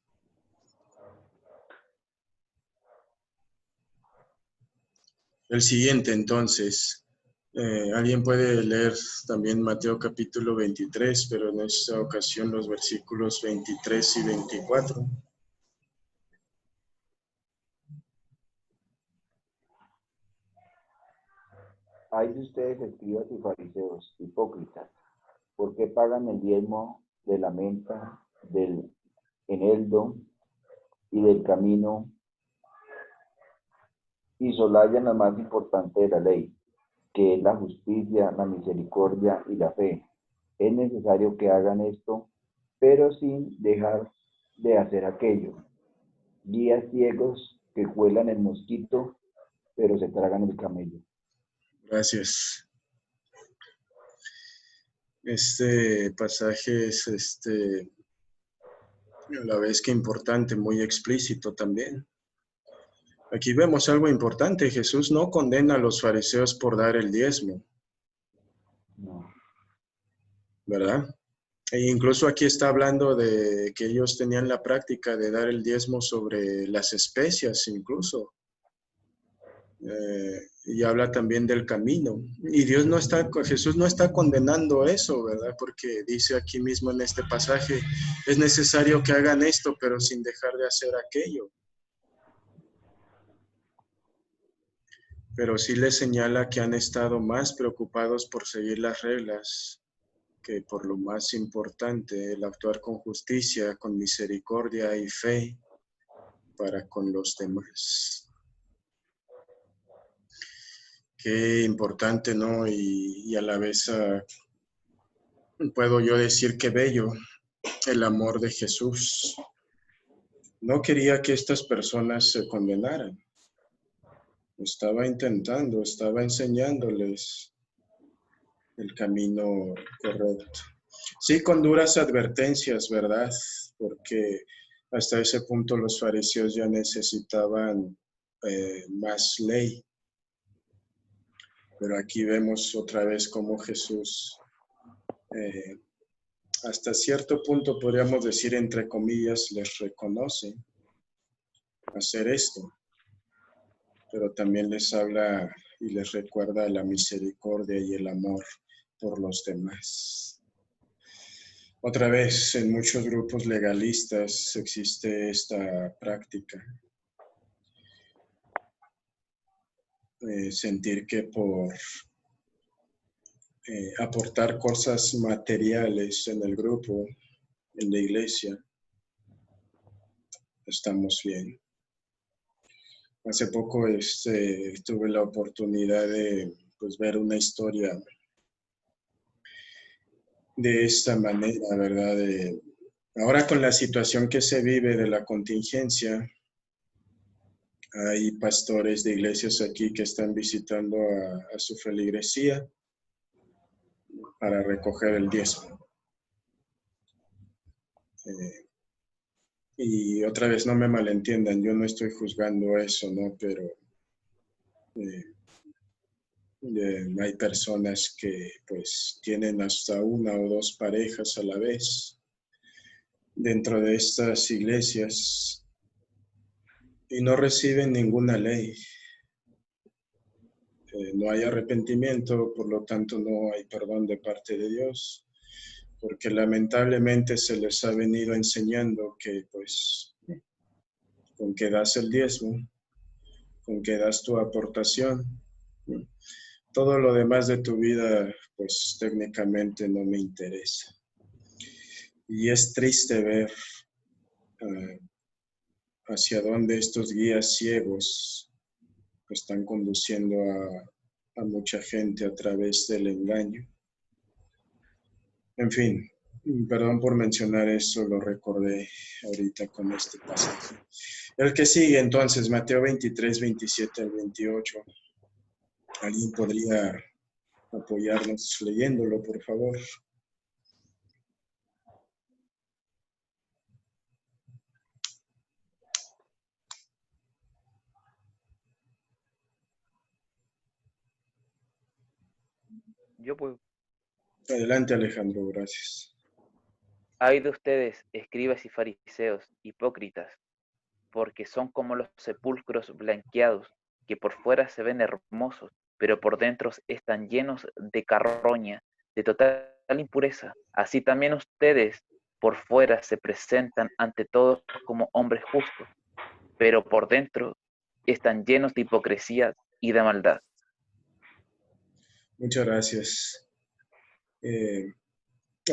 El siguiente, entonces, alguien puede leer también Mateo capítulo 23, pero en esta ocasión los versículos 23 y 24. Hay de ustedes, escribas y fariseos, hipócritas, ¿por qué pagan el diezmo de la menta, del eneldo y del camino y solayan la más importante de la ley, que es la justicia, la misericordia y la fe? Es necesario que hagan esto, pero sin dejar de hacer aquello. Guías ciegos que cuelan el mosquito, pero se tragan el camello. Gracias. Este pasaje es a la vez que importante, muy explícito también. Aquí vemos algo importante. Jesús no condena a los fariseos por dar el diezmo. No. ¿Verdad? E incluso aquí está hablando de que ellos tenían la práctica de dar el diezmo sobre las especias incluso. Y habla también del camino. Y Jesús no está condenando eso, ¿verdad? Porque dice aquí mismo en este pasaje, es necesario que hagan esto, pero sin dejar de hacer aquello. Pero sí les señala que han estado más preocupados por seguir las reglas que por lo más importante, el actuar con justicia, con misericordia y fe para con los demás. Qué importante, ¿no? Y a la vez puedo yo decir que bello el amor de Jesús. No quería que estas personas se condenaran. Estaba intentando, estaba enseñándoles el camino correcto. Sí, con duras advertencias, ¿verdad? Porque hasta ese punto los fariseos ya necesitaban más ley. Pero aquí vemos otra vez cómo Jesús, hasta cierto punto podríamos decir, entre comillas, les reconoce hacer esto. Pero también les habla y les recuerda la misericordia y el amor por los demás. Otra vez, en muchos grupos legalistas existe esta práctica. Sentir que por aportar cosas materiales en el grupo, en la iglesia, estamos bien. Hace poco tuve la oportunidad de ver una historia de esta manera, ¿verdad? Ahora con la situación que se vive de la contingencia, hay pastores de iglesias aquí que están visitando a su feligresía para recoger el diezmo. Y otra vez, no me malentiendan, yo no estoy juzgando eso, ¿no? Pero hay personas que pues tienen hasta una o dos parejas a la vez dentro de estas iglesias y no reciben ninguna ley. No hay arrepentimiento, por lo tanto no hay perdón de parte de Dios, porque lamentablemente se les ha venido enseñando que pues con que das el diezmo, con que das tu aportación, todo lo demás de tu vida pues técnicamente no me interesa. Y es triste ver hacia dónde estos guías ciegos están conduciendo a mucha gente a través del engaño. En fin, perdón por mencionar eso, lo recordé ahorita con este pasaje. El que sigue entonces, Mateo 23, 27 al 28. ¿Alguien podría apoyarnos leyéndolo, por favor? Yo puedo. Adelante, Alejandro, gracias. Ay de ustedes, escribas y fariseos, hipócritas, porque son como los sepulcros blanqueados, que por fuera se ven hermosos, pero por dentro están llenos de carroña, de total impureza. Así también ustedes por fuera se presentan ante todos como hombres justos, pero por dentro están llenos de hipocresía y de maldad. Muchas gracias.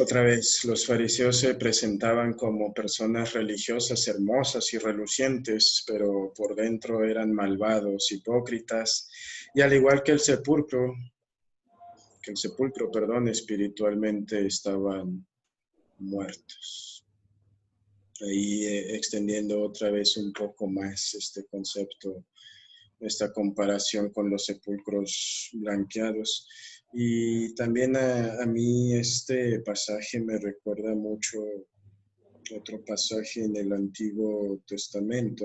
Otra vez, los fariseos se presentaban como personas religiosas hermosas y relucientes, pero por dentro eran malvados, hipócritas, y al igual que el sepulcro, espiritualmente estaban muertos. Ahí extendiendo otra vez un poco más este concepto, esta comparación con los sepulcros blanqueados. Y también a mí este pasaje me recuerda mucho otro pasaje en el Antiguo Testamento.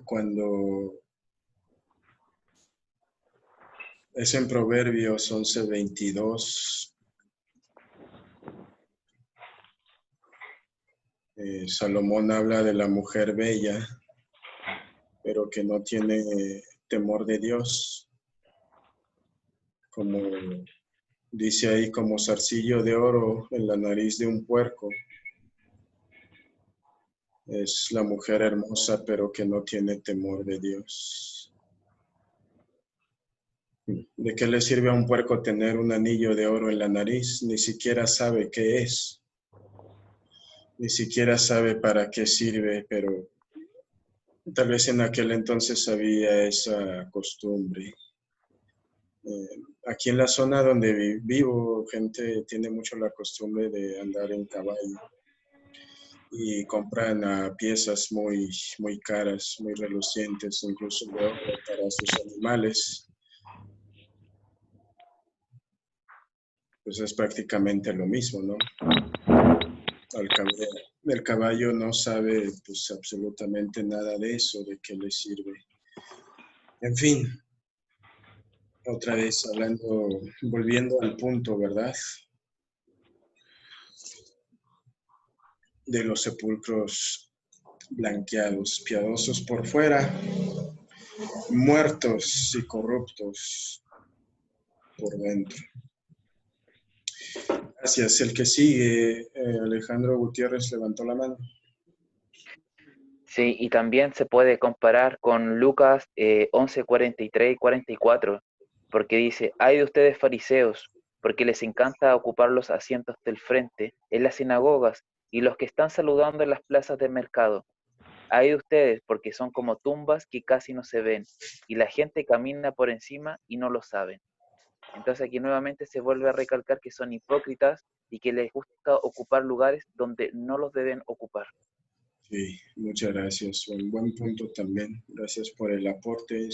Cuando es en Proverbios 11:22. Salomón habla de la mujer bella, pero que no tiene temor de Dios, como dice ahí, como zarcillo de oro en la nariz de un puerco. Es la mujer hermosa, pero que no tiene temor de Dios. ¿De qué le sirve a un puerco tener un anillo de oro en la nariz? Ni siquiera sabe qué es. Ni siquiera sabe para qué sirve, pero tal vez en aquel entonces había esa costumbre. Aquí en la zona donde vivo, gente tiene mucho la costumbre de andar en caballo y compran piezas muy, muy caras, muy relucientes, incluso de oro para sus animales. Pues es prácticamente lo mismo, ¿no? El caballo no sabe pues absolutamente nada de eso, de qué le sirve. En fin, otra vez volviendo al punto, ¿verdad? De los sepulcros blanqueados, piadosos por fuera, muertos y corruptos por dentro. Gracias. El que sigue, Alejandro Gutiérrez levantó la mano. Sí, y también se puede comparar con Lucas 11, 43 y 44, porque dice, ay de ustedes fariseos, porque les encanta ocupar los asientos del frente en las sinagogas y los que están saludando en las plazas de mercado. Ay de ustedes, porque son como tumbas que casi no se ven, y la gente camina por encima y no lo saben. Entonces aquí nuevamente se vuelve a recalcar que son hipócritas y que les gusta ocupar lugares donde no los deben ocupar. Sí, muchas gracias. Un buen punto también. Gracias por el aporte.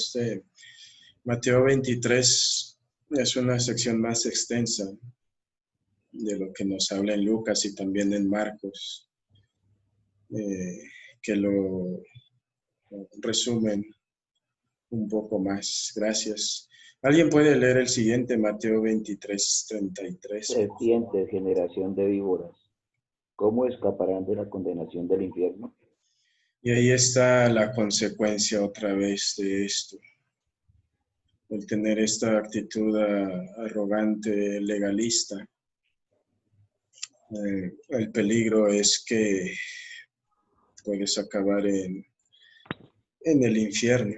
Mateo 23 es una sección más extensa de lo que nos habla en Lucas y también en Marcos, que lo resumen un poco más. Gracias. ¿Alguien puede leer el siguiente, Mateo 23:33? Serpientes, generación de víboras, ¿cómo escaparán de la condenación del infierno? Y ahí está la consecuencia otra vez de esto. El tener esta actitud arrogante, legalista. El peligro es que puedes acabar en el infierno.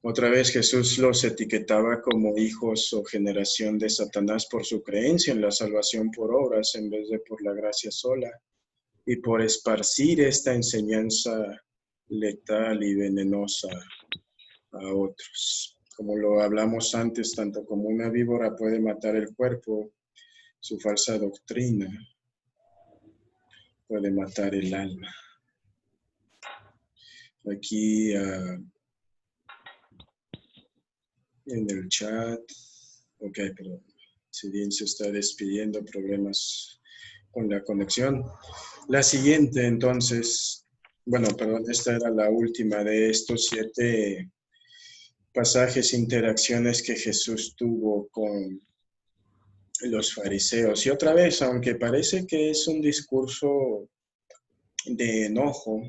Otra vez Jesús los etiquetaba como hijos o generación de Satanás por su creencia en la salvación por obras en vez de por la gracia sola y por esparcir esta enseñanza letal y venenosa a otros. Como lo hablamos antes, tanto como una víbora puede matar el cuerpo, su falsa doctrina puede matar el alma. Aquí en el chat, ok, pero si bien se está despidiendo, problemas con la conexión. La siguiente, entonces, bueno, perdón, esta era la última de estos 7 pasajes, interacciones que Jesús tuvo con los fariseos. Y otra vez, aunque parece que es un discurso de enojo,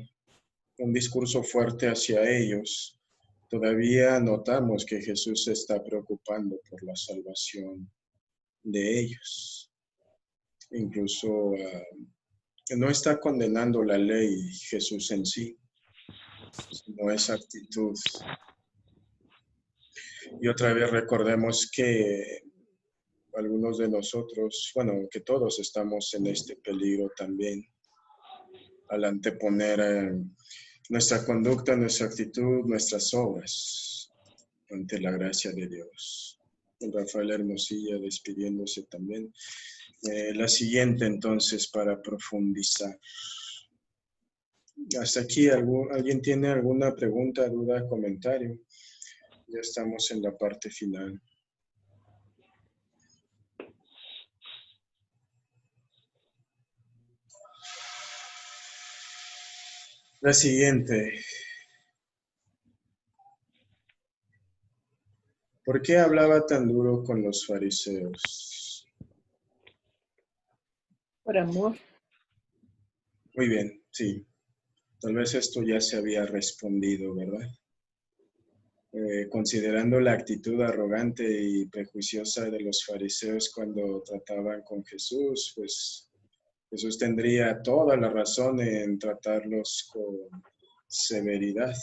un discurso fuerte hacia ellos, todavía notamos que Jesús se está preocupando por la salvación de ellos. Incluso no está condenando la ley Jesús en sí, sino esa actitud. Y otra vez recordemos que algunos de nosotros, bueno, que todos estamos en este peligro también, al anteponer nuestra conducta, nuestra actitud, nuestras obras ante la gracia de Dios. Rafael Hermosilla despidiéndose también. La siguiente entonces para profundizar. Hasta aquí, ¿alguien tiene alguna pregunta, duda, comentario? Ya estamos en la parte final. La siguiente. ¿Por qué hablaba tan duro con los fariseos? Por amor. Muy bien, sí. Tal vez esto ya se había respondido, ¿verdad? Considerando la actitud arrogante y prejuiciosa de los fariseos cuando trataban con Jesús, pues Jesús tendría toda la razón en tratarlos con severidad.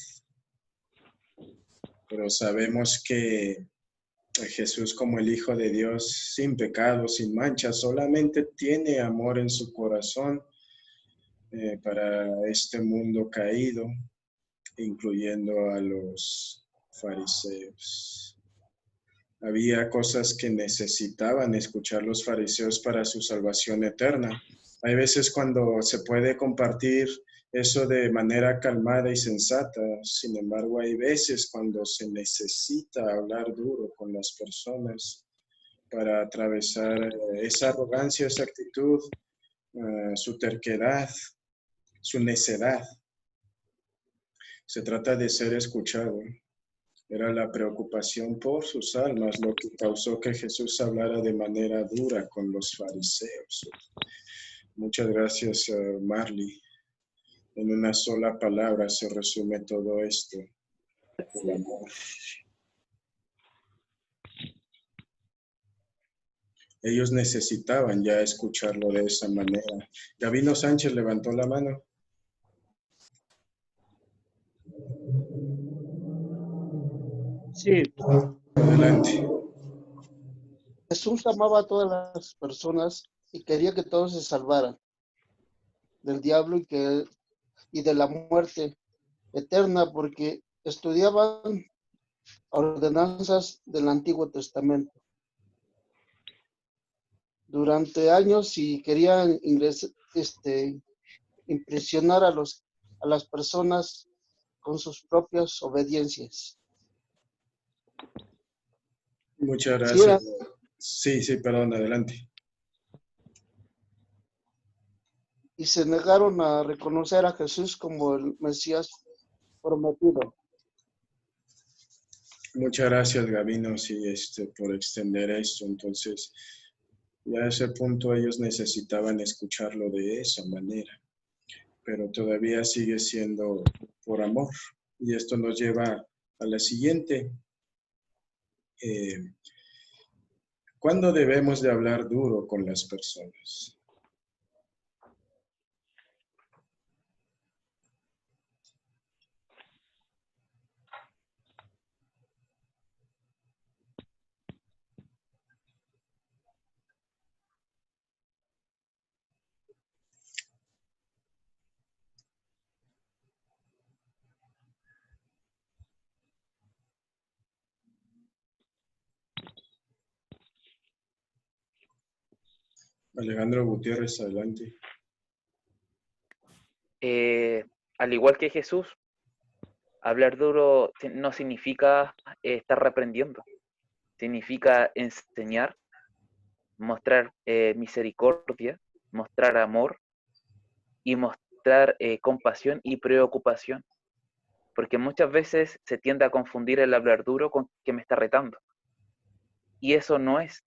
Pero sabemos que Jesús, como el Hijo de Dios, sin pecado, sin mancha, solamente tiene amor en su corazón para este mundo caído, incluyendo a los fariseos. Había cosas que necesitaban escuchar los fariseos para su salvación eterna. Hay veces cuando se puede compartir eso de manera calmada y sensata. Sin embargo, hay veces cuando se necesita hablar duro con las personas para atravesar esa arrogancia, esa actitud, su terquedad, su necedad. Se trata de ser escuchado. Era la preocupación por sus almas lo que causó que Jesús hablara de manera dura con los fariseos. Muchas gracias, Marley. En una sola palabra se resume todo esto. El amor. Ellos necesitaban ya escucharlo de esa manera. Gabino Sánchez levantó la mano. Sí. Adelante. Jesús amaba a todas las personas y quería que todos se salvaran del diablo y de la muerte eterna, porque estudiaban ordenanzas del Antiguo Testamento durante años y querían impresionar a las personas con sus propias obediencias. Muchas gracias. Sí, perdón, adelante. Y se negaron a reconocer a Jesús como el Mesías prometido. Muchas gracias, Gabino, sí, por extender esto. Entonces, ya a ese punto ellos necesitaban escucharlo de esa manera, pero todavía sigue siendo por amor. Y esto nos lleva a la siguiente. ¿Cuándo debemos de hablar duro con las personas? Alejandro Gutiérrez, adelante. Al igual que Jesús, hablar duro no significa estar reprendiendo, significa enseñar, mostrar misericordia, mostrar amor y mostrar compasión y preocupación. Porque muchas veces se tiende a confundir el hablar duro con que me está retando. Y eso no es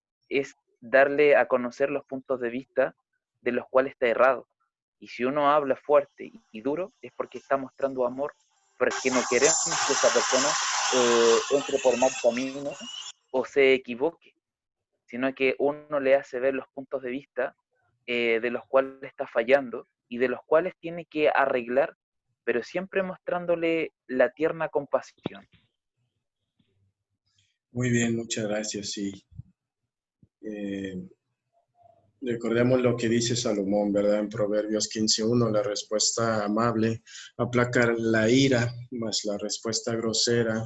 darle a conocer los puntos de vista de los cuales está errado. Y si uno habla fuerte y duro, es porque está mostrando amor, porque no queremos que esa persona entre por mal camino o se equivoque, sino que uno le hace ver los puntos de vista de los cuales está fallando y de los cuales tiene que arreglar, pero siempre mostrándole la tierna compasión. Muy bien, muchas gracias, sí. Recordemos lo que dice Salomón, ¿verdad? En Proverbios 15:1, la respuesta amable aplaca la ira, más la respuesta grosera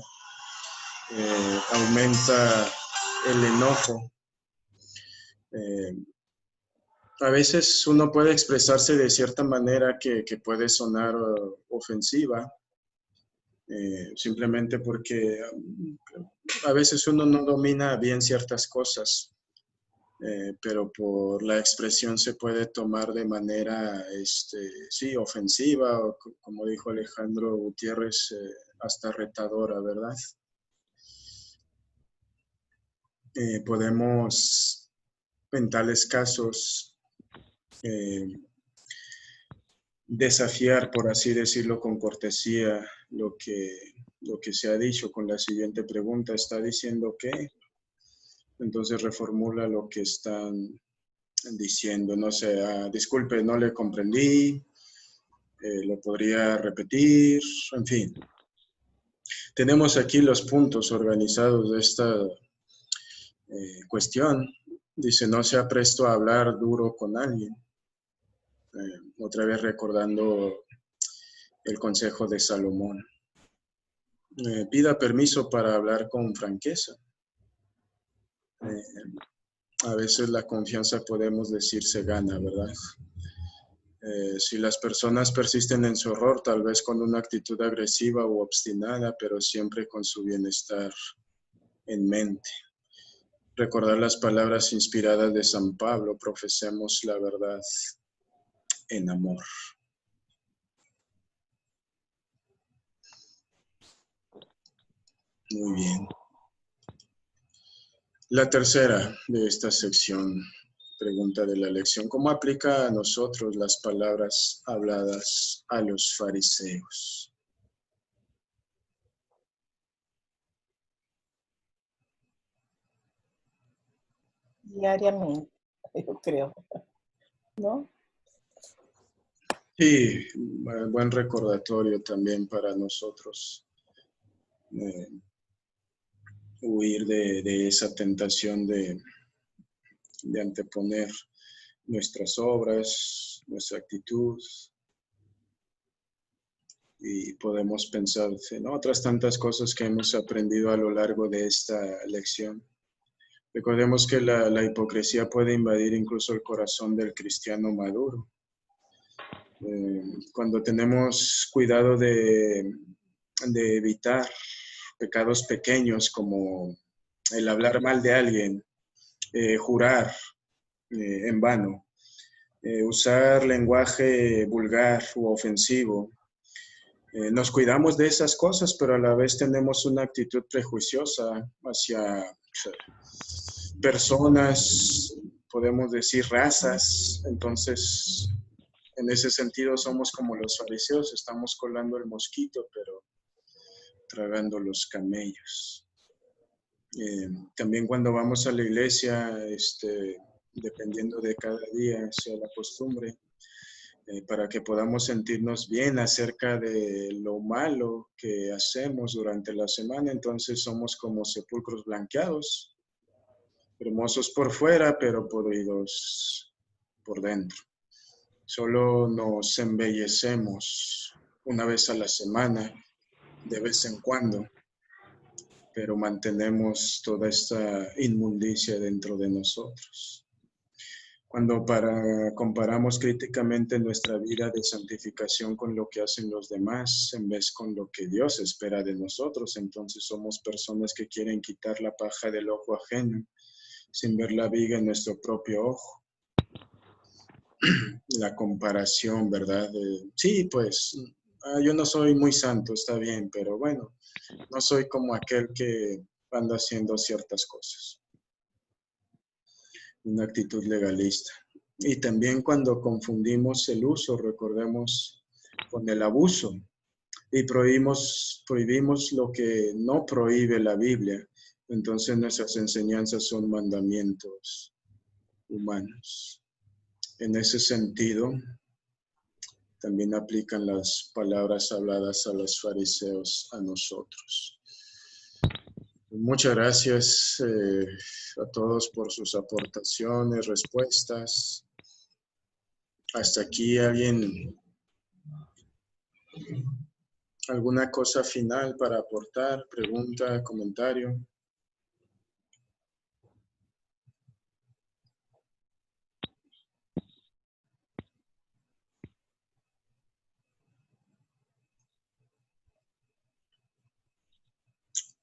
aumenta el enojo. A veces uno puede expresarse de cierta manera que puede sonar ofensiva, simplemente porque a veces uno no domina bien ciertas cosas. Pero por la expresión se puede tomar de manera, sí, ofensiva, o como dijo Alejandro Gutiérrez, hasta retadora, ¿verdad? Podemos, en tales casos, desafiar, por así decirlo, con cortesía lo que se ha dicho con la siguiente pregunta. ¿Está diciendo qué? Entonces reformula lo que están diciendo, no sé, disculpe, no le comprendí, lo podría repetir, en fin. Tenemos aquí los puntos organizados de esta cuestión. Dice, no sea presto a hablar duro con alguien. Otra vez recordando el consejo de Salomón. Pida permiso para hablar con franqueza. A veces la confianza, podemos decir, se gana, ¿verdad? Si las personas persisten en su error, tal vez con una actitud agresiva u obstinada, pero siempre con su bienestar en mente. Recordar las palabras inspiradas de San Pablo, profesemos la verdad en amor. Muy bien. La tercera de esta sección, pregunta de la lección. ¿Cómo aplica a nosotros las palabras habladas a los fariseos? Diariamente, yo creo, ¿no? Sí, buen recordatorio también para nosotros. Huir de esa tentación de anteponer nuestras obras, nuestra actitud, y podemos pensar en otras tantas cosas que hemos aprendido a lo largo de esta lección. Recordemos que la hipocresía puede invadir incluso el corazón del cristiano maduro. Cuando tenemos cuidado de evitar pecados pequeños como el hablar mal de alguien, jurar en vano, usar lenguaje vulgar u ofensivo, Nos cuidamos de esas cosas, pero a la vez tenemos una actitud prejuiciosa hacia personas, podemos decir razas. Entonces, en ese sentido somos como los fariseos, estamos colando el mosquito, pero tragando los camellos. También cuando vamos a la iglesia, dependiendo de cada día, sea la costumbre, para que podamos sentirnos bien acerca de lo malo que hacemos durante la semana. Entonces somos como sepulcros blanqueados, hermosos por fuera, pero podridos por dentro. Solo nos embellecemos una vez a la semana, de vez en cuando, pero mantenemos toda esta inmundicia dentro de nosotros. Cuando comparamos críticamente nuestra vida de santificación con lo que hacen los demás, en vez con lo que Dios espera de nosotros, entonces somos personas que quieren quitar la paja del ojo ajeno, sin ver la viga en nuestro propio ojo. La comparación, ¿verdad? Sí, pues, yo no soy muy santo, está bien, pero bueno, no soy como aquel que anda haciendo ciertas cosas. Una actitud legalista. Y también cuando confundimos el uso, recordemos, con el abuso y prohibimos lo que no prohíbe la Biblia. Entonces nuestras enseñanzas son mandamientos humanos. En ese sentido, también aplican las palabras habladas a los fariseos a nosotros. Muchas gracias a todos por sus aportaciones, respuestas. Hasta aquí, ¿alguna cosa final para aportar? ¿Pregunta, comentario?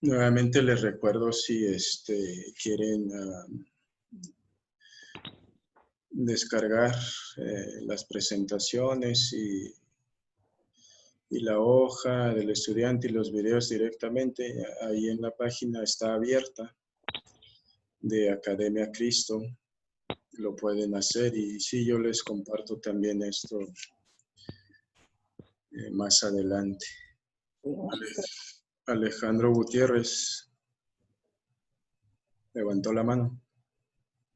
Nuevamente les recuerdo si quieren descargar las presentaciones y la hoja del estudiante y los videos directamente, ahí en la página está abierta de Academia Cristo, lo pueden hacer y sí, yo les comparto también esto más adelante. Alejandro Gutiérrez levantó la mano.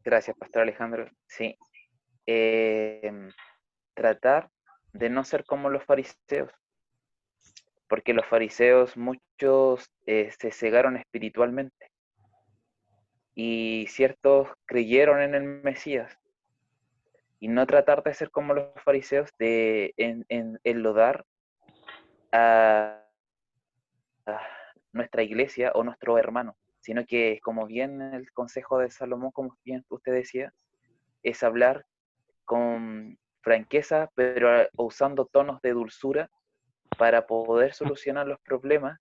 Gracias, Pastor Alejandro. Sí. Tratar de no ser como los fariseos, porque los fariseos muchos se cegaron espiritualmente y ciertos creyeron en el Mesías, y no tratar de ser como los fariseos, de enlodar a nuestra iglesia o nuestro hermano, sino que, como bien el consejo de Salomón, como bien usted decía, es hablar con franqueza, pero usando tonos de dulzura para poder solucionar los problemas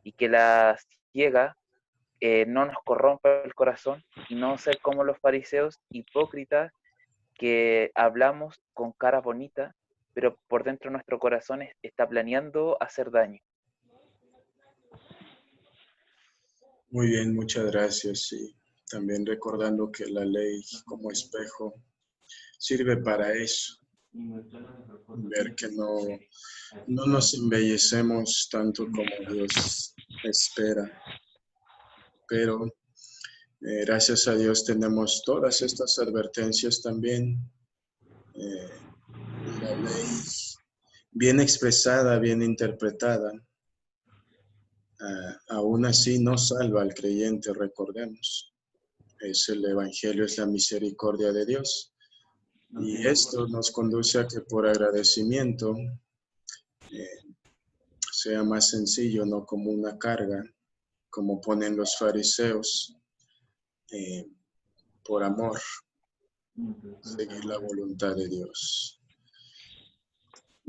y que la ciega no nos corrompa el corazón, y no ser como los fariseos hipócritas que hablamos con cara bonita, pero por dentro nuestro corazón está planeando hacer daño. Muy bien, muchas gracias. Y también recordando que la ley como espejo sirve para eso. Ver que no nos embellecemos tanto como Dios espera. Pero gracias a Dios tenemos todas estas advertencias también. La ley bien expresada, bien interpretada, aún así no salva al creyente, recordemos. El Evangelio, es la misericordia de Dios. Y esto nos conduce a que por agradecimiento sea más sencillo, no como una carga, como ponen los fariseos, por amor, seguir la voluntad de Dios.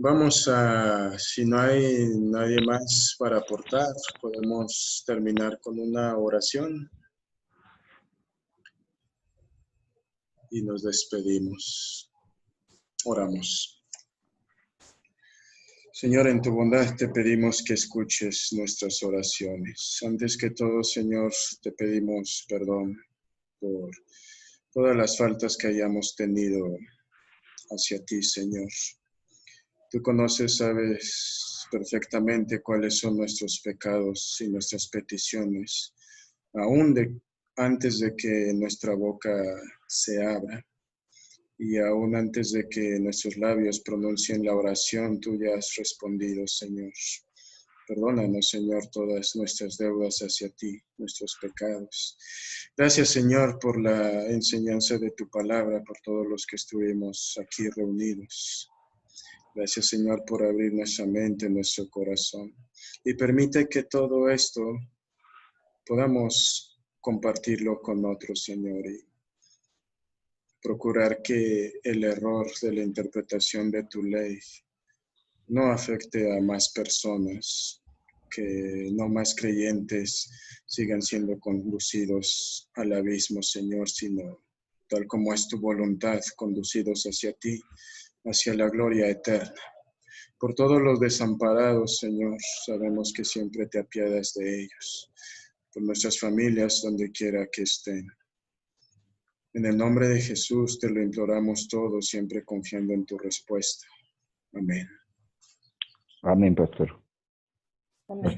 Vamos a, si no hay nadie más para aportar, podemos terminar con una oración y nos despedimos. Oramos. Señor, en tu bondad te pedimos que escuches nuestras oraciones. Antes que todo, Señor, te pedimos perdón por todas las faltas que hayamos tenido hacia ti, Señor. Tú conoces, sabes perfectamente cuáles son nuestros pecados y nuestras peticiones, antes de que nuestra boca se abra. Y aún antes de que nuestros labios pronuncien la oración, tú ya has respondido, Señor. Perdónanos, Señor, todas nuestras deudas hacia ti, nuestros pecados. Gracias, Señor, por la enseñanza de tu palabra, por todos los que estuvimos aquí reunidos. Gracias, Señor, por abrir nuestra mente, nuestro corazón. Y permite que todo esto podamos compartirlo con otros, Señor, y procurar que el error de la interpretación de tu ley no afecte a más personas, que no más creyentes sigan siendo conducidos al abismo, Señor, sino tal como es tu voluntad, conducidos hacia ti, hacia la gloria eterna. Por todos los desamparados, Señor, sabemos que siempre te apiadas de ellos, por nuestras familias, donde quiera que estén. En el nombre de Jesús te lo imploramos todo, siempre confiando en tu respuesta. Amén. Amén, pastor. Amén.